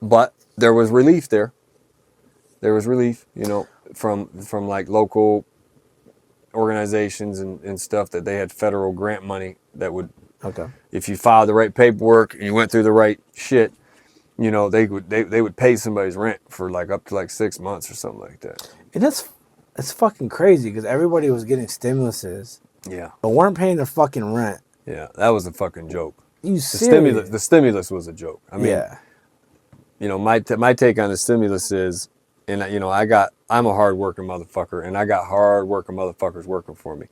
But there was relief there. There was relief, you know, from like local organizations and stuff that they had federal grant money that would, Okay. if you filed the right paperwork and you went through the right shit, you know, they would pay somebody's rent for like up to like 6 months or something like that. And that's fucking crazy because everybody was getting stimuluses, Yeah. but weren't paying their fucking rent. Yeah, that was a fucking joke. You The serious? stimulus was a joke. I mean, yeah. you know, my take on the stimulus is, and you know, I'm a hard working motherfucker, and I got hard working motherfuckers working for me.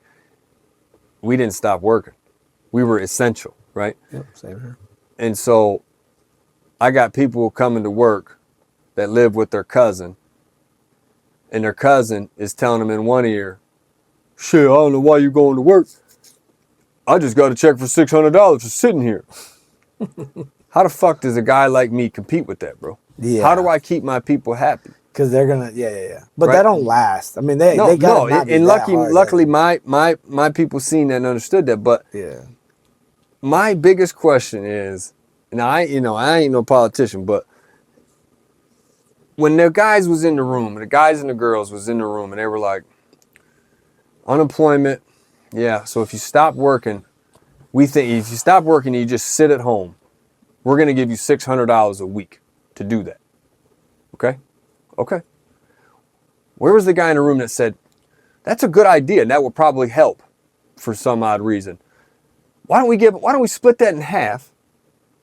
We didn't stop working. We were essential, right? Yep. Same here. And so I got people coming to work that live with their cousin, and their cousin is telling them in one ear, shit, I don't know why you going to work. I just got a check for $600 for sitting here. How the fuck does a guy like me compete with that, bro? Yeah. How do I keep my people happy? Because they're gonna, yeah. But Right. that don't last. I mean, they got no. And luckily, my people seen that and understood that. But yeah. my biggest question is, and I ain't no politician, but when the guys was in the room, the guys and the girls was in the room, and they were like, unemployment, yeah. So if you stop working, if you stop working, and you just sit at home, we're gonna give you $600 a week to do that. Okay. Where was the guy in the room that said, that's a good idea and that would probably help for some odd reason? Why don't we split that in half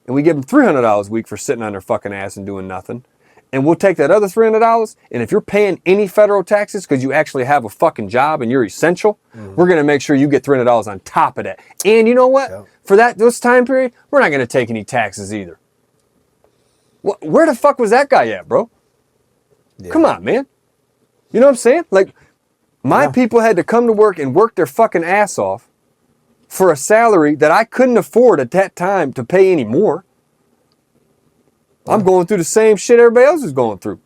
and we give them $300 a week for sitting on their fucking ass and doing nothing? And we'll take that other $300, and if you're paying any federal taxes because you actually have a fucking job and you're essential, we're gonna make sure you get $300 on top of that. And you know what? Yep. For this time period, we're not gonna take any taxes either. Where the fuck was that guy at, bro? Yeah. Come on, man. You know what I'm saying? Like, my people had to come to work and work their fucking ass off for a salary that I couldn't afford at that time to pay any more. I'm going through the same shit everybody else is going through.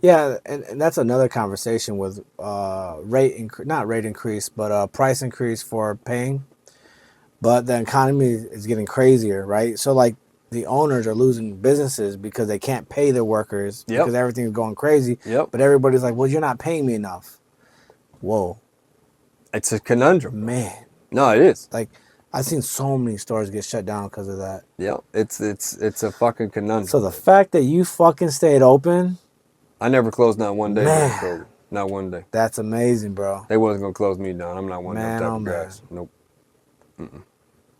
Yeah, and that's another conversation with not rate increase, but price increase for paying. But the economy is getting crazier, right? So like the owners are losing businesses because they can't pay their workers because everything's going crazy. Yep. But everybody's like, well, you're not paying me enough. Whoa. It's a conundrum. Man. No, it is. Like, I've seen so many stores get shut down because of that. Yeah, it's a fucking conundrum. So the fact that you fucking stayed open, I never closed not one day. Man. during COVID. Not one day. that's amazing, bro. They wasn't gonna close me down. I'm not one of them type of guys. Nope.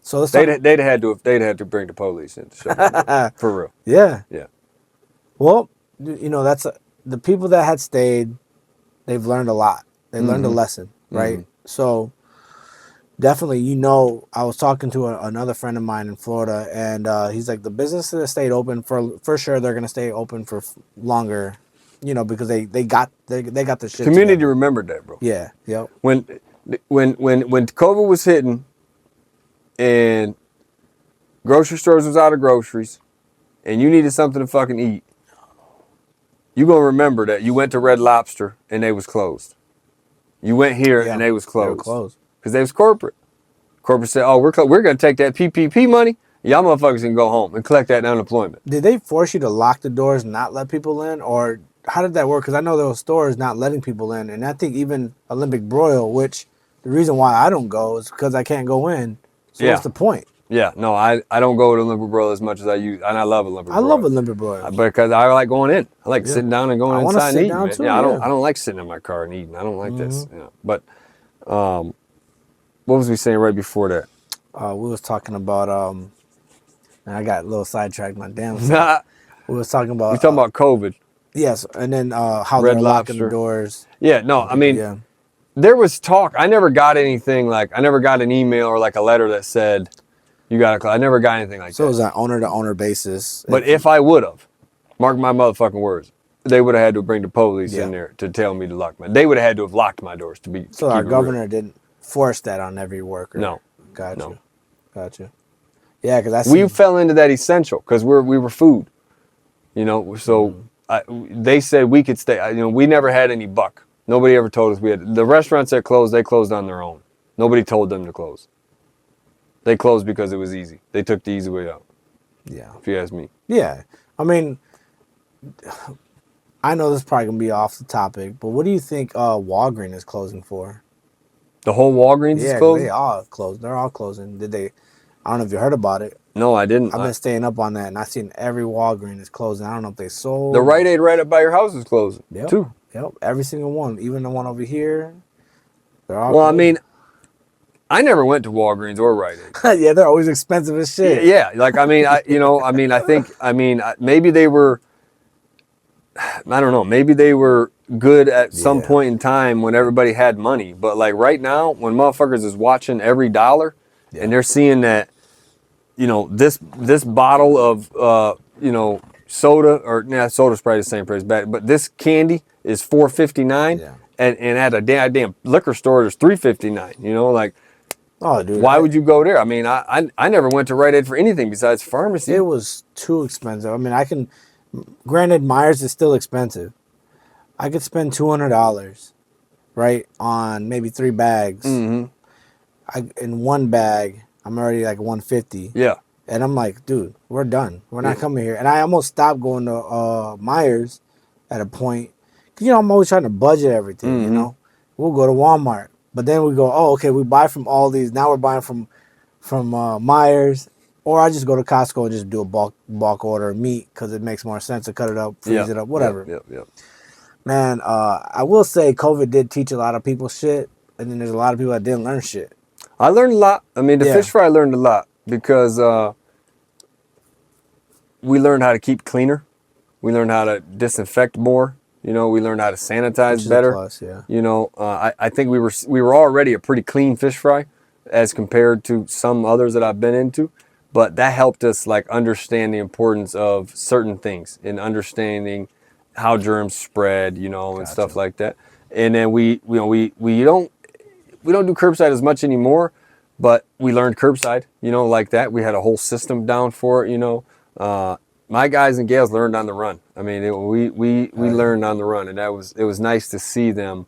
So let's talk. They'd had to bring the police in to shut me down. For real. Yeah. Yeah. Well, you know, the people that had stayed, they've learned a lot. They learned a lesson, right? So definitely, you know, I was talking to another friend of mine in Florida, and he's like, the businesses that stayed open for sure, they're gonna stay open for longer, you know, because they got the shit. Community together. remembered that, bro. Yeah. Yep. When COVID was hitting and grocery stores was out of groceries and you needed something to fucking eat, you gonna remember that you went to Red Lobster and they was closed. You went here and they was closed. They were closed. Because they was corporate. Corporate said, oh, we're going to take that PPP money. Y'all motherfuckers can go home and collect that unemployment. Did they force you to lock the doors and not let people in? Or how did that work? Because I know there were stores not letting people in. And I think even Olympic Broil, which the reason why I don't go is because I can't go in. So what's the point? Yeah, no, I don't go to Olympic Broil as much as I use. And I love Olympic Broil. I love Olympic Broil. Because I like going in. I like sitting down and going inside and eating. Down too, I don't like sitting in my car and eating. I don't like this. Yeah. But what was we saying right before that? We was talking about and I got a little sidetracked. My damn self. We was talking about. We talking about COVID. Yes, and then how Red they're locking Lobster. the doors. Yeah, no, I mean, there was talk. I never got anything I never got an email or like a letter that said, you got to, I never got anything like So that. it was on owner to owner basis. But if I would have, mark my motherfucking words, they would have had to bring the police in there to tell me to lock they would have had to have locked my doors So our governor didn't force that on every worker. No. Gotcha. Yeah, because we fell into that essential because we were food, you know. So they said we could stay. You know, we never had any buck. Nobody ever told us we had. The restaurants that closed, they closed on their own. Nobody told them to close. They closed because it was easy. They took the easy way out. Yeah. If you ask me. Yeah. I mean, I know this is probably gonna be off the topic, but what do you think Walgreens is closing for? The whole Walgreens is closing? Yeah, they all closed. They're all closing. Did they? I don't know if you heard about it. No, I didn't. I've been staying up on that, and I've seen every Walgreens is closing. I don't know if they sold. The Rite Aid right up by your house is closing, too. Yep, every single one. Even the one over here. They're all well, closing. I mean, I never went to Walgreens or Rite Aid. Yeah, they're always expensive as shit. Yeah, like, I mean, maybe they were, I don't know, maybe they were good at some point in time when everybody had money. But, like, right now, when motherfuckers is watching every dollar and they're seeing that, you know, this bottle of, you know, soda, or soda's probably the same price, but this candy is $4.59, and at a damn liquor store there's $3.59. You know, like, oh, dude, why would you go there? I mean, I never went to Rite Aid for anything besides pharmacy. It was too expensive. I mean, granted, Myers is still expensive. I could spend $200, right, on maybe 3 bags. In one bag, I'm already like $150. Yeah. And I'm like, dude, we're done. We're not coming here. And I almost stopped going to Myers at a point. Because, you know, I'm always trying to budget everything, you know. We'll go to Walmart. But then we go, oh, okay, we buy from all these. Now we're buying from Myers. Or I just go to Costco and just do a bulk order of meat because it makes more sense to cut it up, freeze it up, whatever. Yep. Man, I will say COVID did teach a lot of people shit. And then there's a lot of people that didn't learn shit. I learned a lot. I mean, the fish fry learned a lot because we learned how to keep cleaner. We learned how to disinfect more. You know, we learned how to sanitize better. Plus, yeah. You know, I think we were already a pretty clean fish fry as compared to some others that I've been into. But that helped us like understand the importance of certain things and understanding how germs spread, you know, and stuff like that. And then we don't do curbside as much anymore, but we learned curbside, you know, like that. We had a whole system down for it, you know. My guys and gals learned on the run. I mean, we learned on the run, and it was nice to see them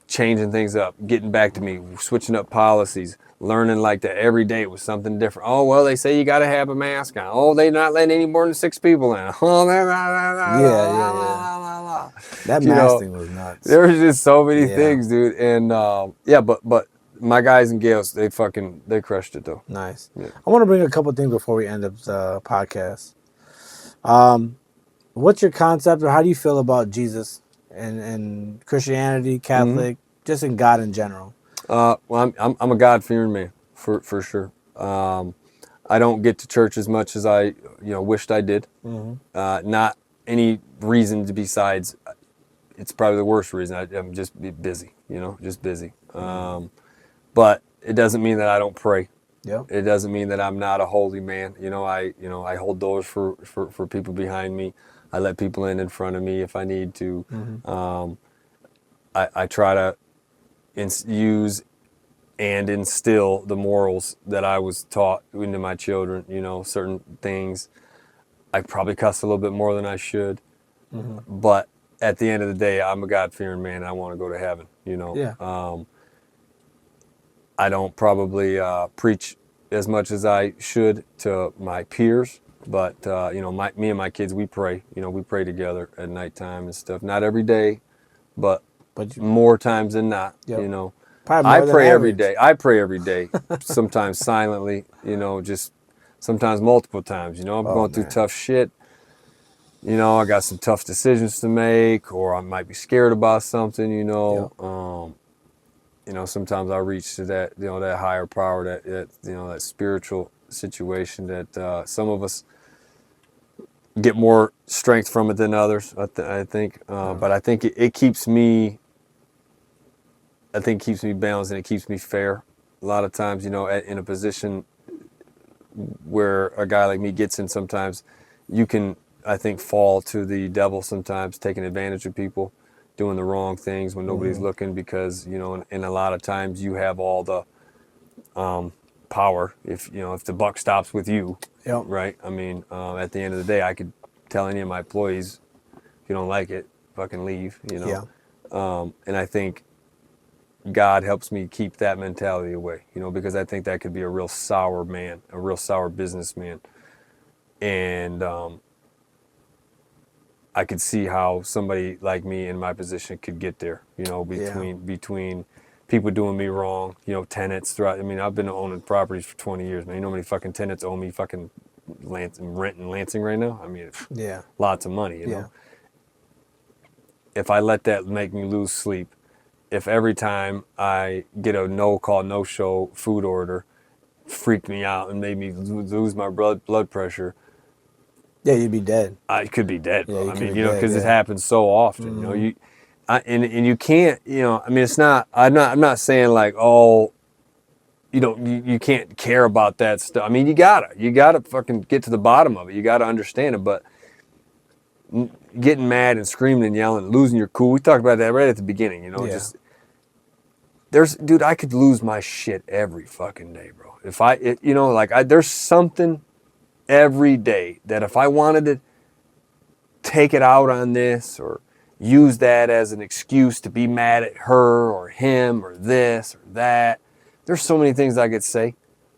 changing things up, getting back to me, switching up policies, learning like that every day was something different. Oh, well, they say you got to have a mask on. Oh, they're not letting any more than 6 people in. Oh, yeah. That mask thing was nuts. There was just so many things, dude. And but my guys and gals, they crushed it though. Nice. Yeah. I want to bring a couple things before we end up the podcast. What's your concept, or how do you feel about Jesus and Christianity, Catholic, just in God in general? Well, I'm a God-fearing man for sure. I don't get to church as much as I wished I did. Not any reason besides it's probably the worst reason. I'm just busy, just busy. But it doesn't mean that I don't pray. Yep. It doesn't mean that I'm not a holy man. I hold doors for people behind me. I let people in front of me if I need to. I try to use and instill the morals that I was taught into my children. Certain things. I probably cuss a little bit more than I should, but at the end of the day, I'm a God-fearing man, and I want to go to heaven. I don't probably preach as much as I should to my peers, but me and my kids, we pray. We pray together at nighttime and stuff. Not every day, but more times than not. Yep. I pray every day. I pray every day, sometimes silently. Just sometimes multiple times. I'm going through tough shit. I got some tough decisions to make, or I might be scared about something. Sometimes I reach to that, that higher power, that spiritual situation that some of us get more strength from it than others. I think, but I think it keeps me I think keeps me balanced and it keeps me fair. A lot of times, in a position where a guy like me gets in, sometimes you can, I think, fall to the devil sometimes, taking advantage of people, doing the wrong things when nobody's looking, because, and a lot of times you have all the power if the buck stops with you. Yep. Right? I mean, at the end of the day, I could tell any of my employees, if you don't like it, fucking leave, Yeah. And I think God helps me keep that mentality away, because I think that could be a real sour man, a real sour businessman. And I could see how somebody like me in my position could get there, between people doing me wrong, tenants throughout. I mean, I've been owning properties for 20 years, man. You know how many fucking tenants owe me fucking rent in Lansing right now? I mean, Yeah. lots of money, you know. If I let that make me lose sleep, if every time I get a no-call, no-show food order freaked me out and made me lose my blood pressure, Yeah, you'd be dead. I could be dead, bro. Yeah, you I could mean, be dead, because it yeah. happens so often. And you can't, I mean, it's not. I'm not saying like, oh, you can't care about that stuff. I mean, you gotta fucking get to the bottom of it. You gotta understand it. But getting mad and screaming and yelling, losing your cool. We talked about that right at the beginning. Yeah. Just dude, I could lose my shit every fucking day, bro. If there's something every day that if I wanted to take it out on this or use that as an excuse to be mad at her or him or this or that, there's so many things I could say.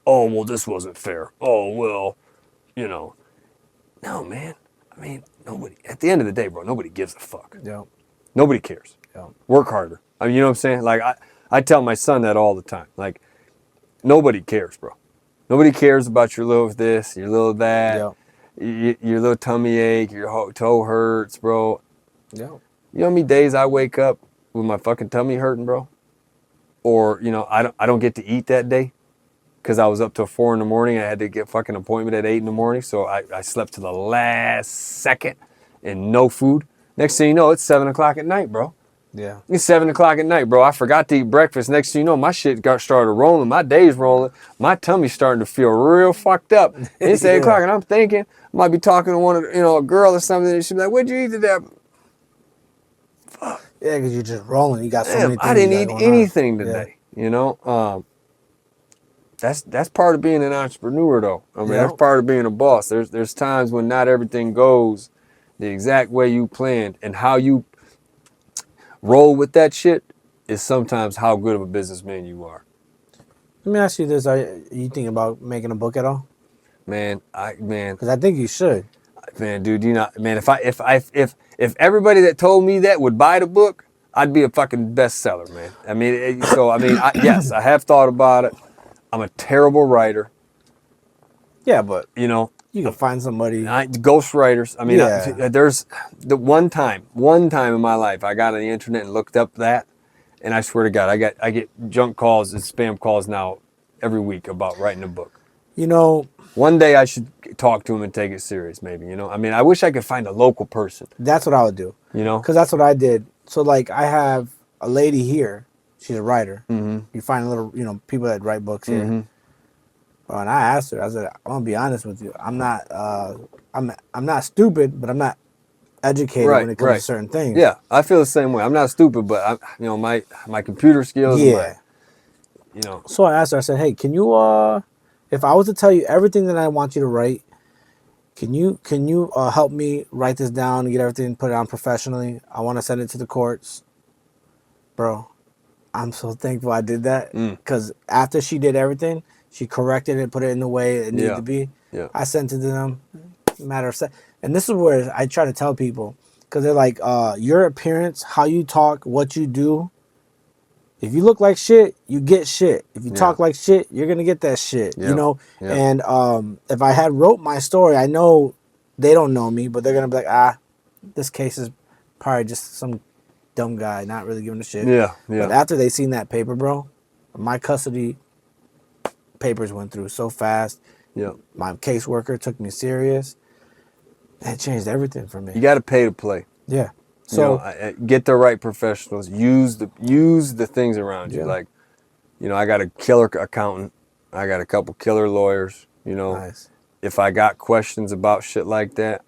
Oh, well, this wasn't fair. Oh, well, no, man. I mean, nobody, at the end of the day, bro, nobody gives a fuck. Yeah. Nobody cares. Yeah. Work harder. I mean, you know what I'm saying? Like, I tell my son that all the time. Like, nobody cares, bro. Nobody cares about your little this, your little that, your little tummy ache, your toe hurts, bro. Yeah. You know how many days I wake up with my fucking tummy hurting, bro? Or, I don't get to eat that day because I was up till 4 a.m. I had to get fucking appointment at 8 a.m. So I slept to the last second and no food. Next thing you know, it's 7 o'clock at night, bro. Yeah. It's 7 o'clock at night, bro. I forgot to eat breakfast. Next thing you know, my shit started rolling. My day's rolling. My tummy's starting to feel real fucked up. And it's 8 o'clock, and I'm thinking, I might be talking to a girl or something, and she'll be like, "What'd you eat today?" Fuck. Yeah, because you're just rolling. You got so many things. I didn't eat anything today. That's part of being an entrepreneur, though. I mean, that's part of being a boss. There's times when not everything goes the exact way you planned, and how you roll with that shit is sometimes how good of a businessman you are. Let me ask you this: Are you thinking about making a book at all? Man, because I think you should. Man, dude, if everybody that told me that would buy the book, I'd be a fucking bestseller, man. I mean, yes, I have thought about it. I'm a terrible writer. Yeah, but you can find somebody. Ghost writers. I mean, there's the one time in my life I got on the internet and looked up that, and I swear to God, I get junk calls and spam calls now every week about writing a book. One day I should talk to him and take it serious, maybe. I mean, I wish I could find a local person. That's what I would do. Because that's what I did. So, like, I have a lady here. She's a writer. Mm-hmm. You find a little, people that write books here. Mm-hmm. And I asked her. I said, "I'm gonna be honest with you. I'm not. I'm not stupid, but I'm not educated when it comes to certain things." Yeah, I feel the same way. I'm not stupid, but my computer skills. Yeah. So I asked her. I said, "Hey, can you if I was to tell you everything that I want you to write, can you help me write this down and get everything put it on professionally? I want to send it to the courts." Bro, I'm so thankful I did that, because after she did everything, she corrected it, put it in the way it needed to be. Yeah. I sent it to them, matter of seconds. And this is where I try to tell people, because they're like, your appearance, how you talk, what you do. If you look like shit, you get shit. If you talk like shit, you're gonna get that shit. Yeah. And if I had wrote my story, I know they don't know me, but they're gonna be like, this case is probably just some dumb guy not really giving a shit. Yeah. But after they seen that paper, bro, my custody papers went through so fast. Yeah. My caseworker took me serious. That changed everything for me. You got to pay to play. Yeah. So get the right professionals. Use the things around you. yeah, Like, I got a killer accountant. I got a couple killer lawyers. nice. If I got questions about shit like that,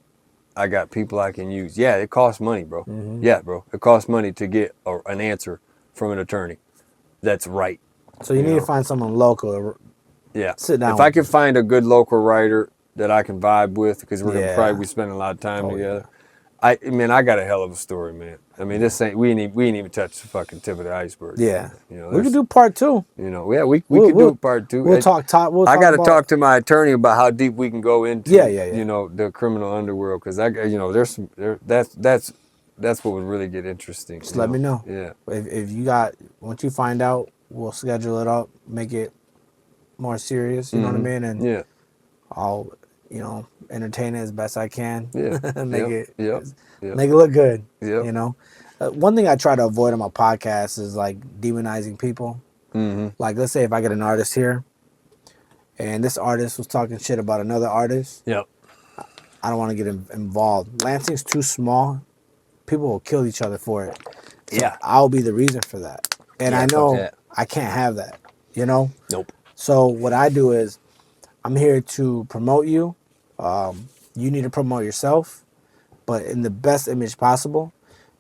I got people I can use. Yeah, it costs money, bro. Mm-hmm. Yeah, bro. It costs money to get an answer from an attorney that's right. So you need to find someone local to Yeah. sit down If I with can you. find a good local writer that I can vibe with, because we're gonna probably Yeah. be spending a lot of time Oh, together. yeah. I got a hell of a story, man. I mean, this ain't we ain't even touched the fucking tip of the iceberg. Yeah. Yet. We could do part 2. Yeah, we We'll could do part 2. we'll talk top. We'll I talk got to about. talk to my attorney about how deep we can go into, Yeah. the criminal underworld, because there's some that's what would really get interesting. Just let me know. Yeah. If you got, once you find out, we'll schedule it up, make it more serious. You know what I mean? And Yeah. I'll, entertain it as best I can. Yeah. make it Yep. make it look good. Yep. One thing I try to avoid on my podcast is like demonizing people. Mm-hmm. Like, let's say if I get an artist here, and this artist was talking shit about another artist, Yep. I don't want to get involved. Lansing's too small. People will kill each other for it. So Yeah. I'll be the reason for that. And Yeah, I fuck know that. I can't have that, Nope. So what I do is I'm here to promote you. You need to promote yourself, but in the best image possible.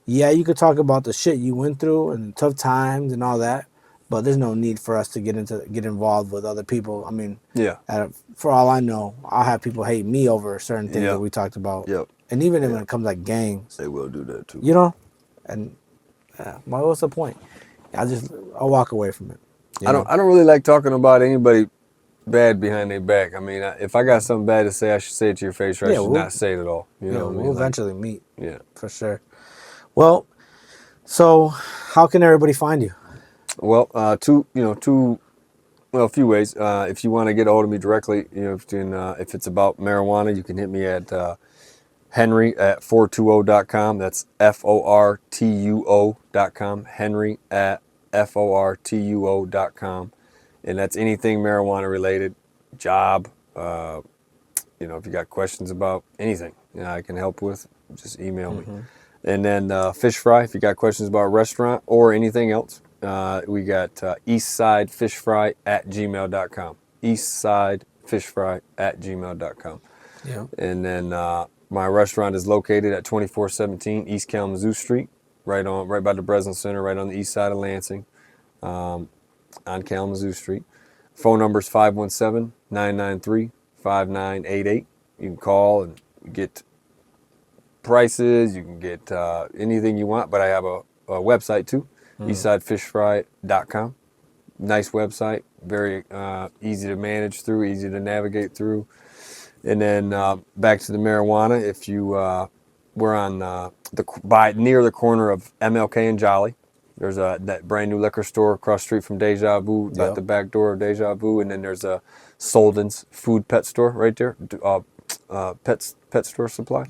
Yeah, you could talk about the shit you went through and the tough times and all that, but there's no need for us to get involved with other people. I mean, Yeah. for all I know, I'll have people hate me over certain things that we talked about. Yep. And even when it comes like gangs, They will do that too. and what's the point? I'll walk away from it. I don't really like talking about anybody bad behind their back. I mean, if I got something bad to say, I should say it to your face, or I should not say it at all. You know what I mean? We'll eventually meet. Yeah. For sure. Well, so how can everybody find you? Well, a few ways. If you want to get a hold of me directly, if it's about marijuana, you can hit me at Henry at 420.com. That's FORTUO.com. Henry at FORTUO.com. And that's anything marijuana related, job, if you got questions about anything I can help with, just email me. And then Fish Fry, if you got questions about a restaurant or anything else, we got eastsidefishfry at gmail.com. Eastsidefishfry at gmail.com. Yeah. And then my restaurant is located at 2417 East Kalamazoo Street, right by the Breslin Center, right on the east side of Lansing, on Kalamazoo Street. Phone number is 517-993-5988. You can call and get prices. You can get anything you want, but I have a website too, eastsidefishfry.com. Nice website, very easy to manage through, easy to navigate through. And then back to the marijuana. If you we're on near the corner of MLK and Jolly. There's that brand new liquor store across the street from Deja Vu, about the back door of Deja Vu, and then there's a Solden's food pet store right there, pet store supply,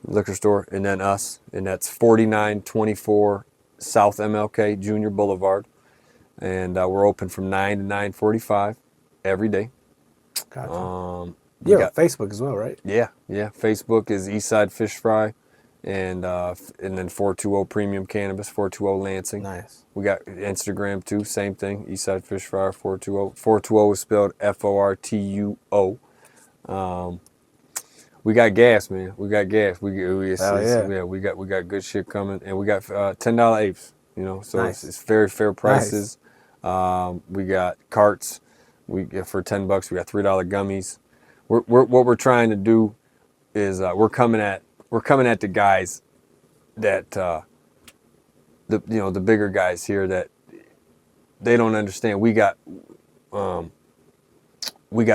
liquor store, and then us, and that's 4924 South MLK Junior Boulevard, and we're open from 9 to 9:45 every day. Gotcha. Got Facebook as well, right? Yeah. Facebook is Eastside Fish Fry, and then 420 Premium Cannabis, 420 Lansing. Nice. We got Instagram too, same thing, Eastside Fish Fry, 420. 420 is spelled FORTUO. We got gas, man. We got gas. We got good shit coming, and we got $10 apes. So nice. it's very fair prices. Nice. We got carts. For $10, we got $3 gummies. What we're trying to do is we're coming at the guys that the bigger guys here that they don't understand. We got a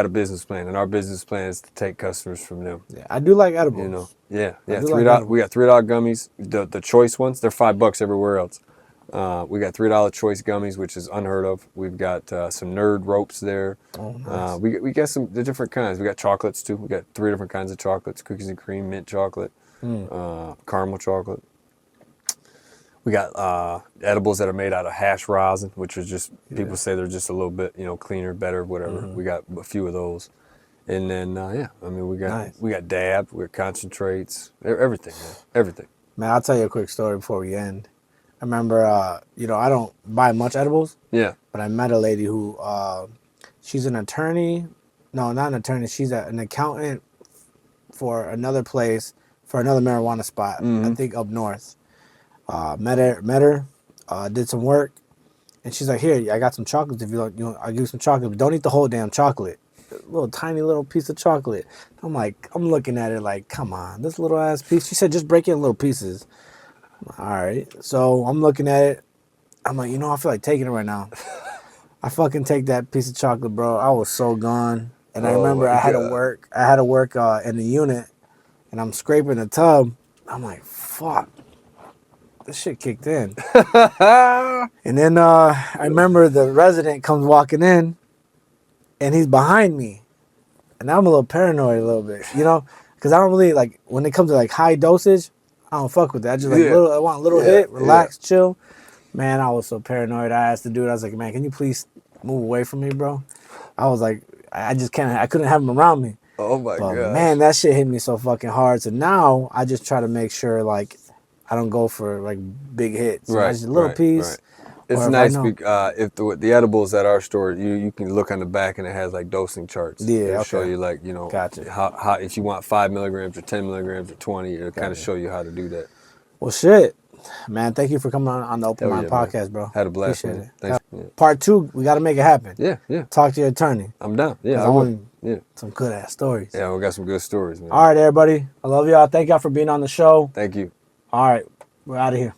business plan, and our business plan is to take customers from them. Yeah, I do like edibles. Yeah. $3. We got $3 gummies. The choice ones, they're $5 everywhere else. We got $3 choice gummies, which is unheard of. We've got some nerd ropes there. Oh, nice. We got the different kinds. We got chocolates too. We got 3 different kinds of chocolates: cookies and cream, mint chocolate, caramel chocolate. We got edibles that are made out of hash rosin, which is just people say they're just a little bit cleaner, better, whatever. We got a few of those, and then we got dab, we got concentrates, everything, man, everything. Man, I'll tell you a quick story before we end. I remember, you know, I don't buy much edibles. Yeah. But I met a lady who, she's an attorney. No, not an attorney. She's an accountant for another place, for another marijuana spot. I think up north. Met her, did some work, and she's like, "Here, I got some chocolates. If you want, I'll give you some chocolate, but don't eat the whole damn chocolate. A little tiny little piece of chocolate." I'm looking at it like, come on, this little ass piece. She said, just break it in little pieces. All right, so I'm looking at it. I'm like, I feel like taking it right now. I fucking take that piece of chocolate, bro. I was so gone, and I remember I had to work. I had to work in the unit, and I'm scraping the tub. I'm like, fuck. This shit kicked in. And then I remember the resident comes walking in, and he's behind me. And I'm a little paranoid a little bit, because I don't really, like, when it comes to, like, high dosage, I don't fuck with that. I just, like, I want a little hit, relax, chill. Man, I was so paranoid. I asked the dude, I was like, man, can you please move away from me, bro? I was like, I couldn't have him around me. Oh, my God. Man, that shit hit me so fucking hard. So now I just try to make sure, like, I don't go for, like, big hits. Right, Just a little piece. Right. It's nice if the edibles at our store, you can look on the back and it has like dosing charts. Yeah, It'll show you like, Gotcha. how if you want 5 milligrams or 10 milligrams or 20, it'll kind of show you how to do that. Well, shit. Man, thank you for coming on the Open Mind Podcast, man. bro. Had a blast, Appreciate man. it. Thanks. Yeah. Part 2, we got to make it happen. Yeah. Talk to your attorney. I'm down. Yeah, I want will. some good ass stories. Yeah, we got some good stories, man. All right, everybody. I love y'all. Thank y'all for being on the show. Thank you. All right, we're out of here.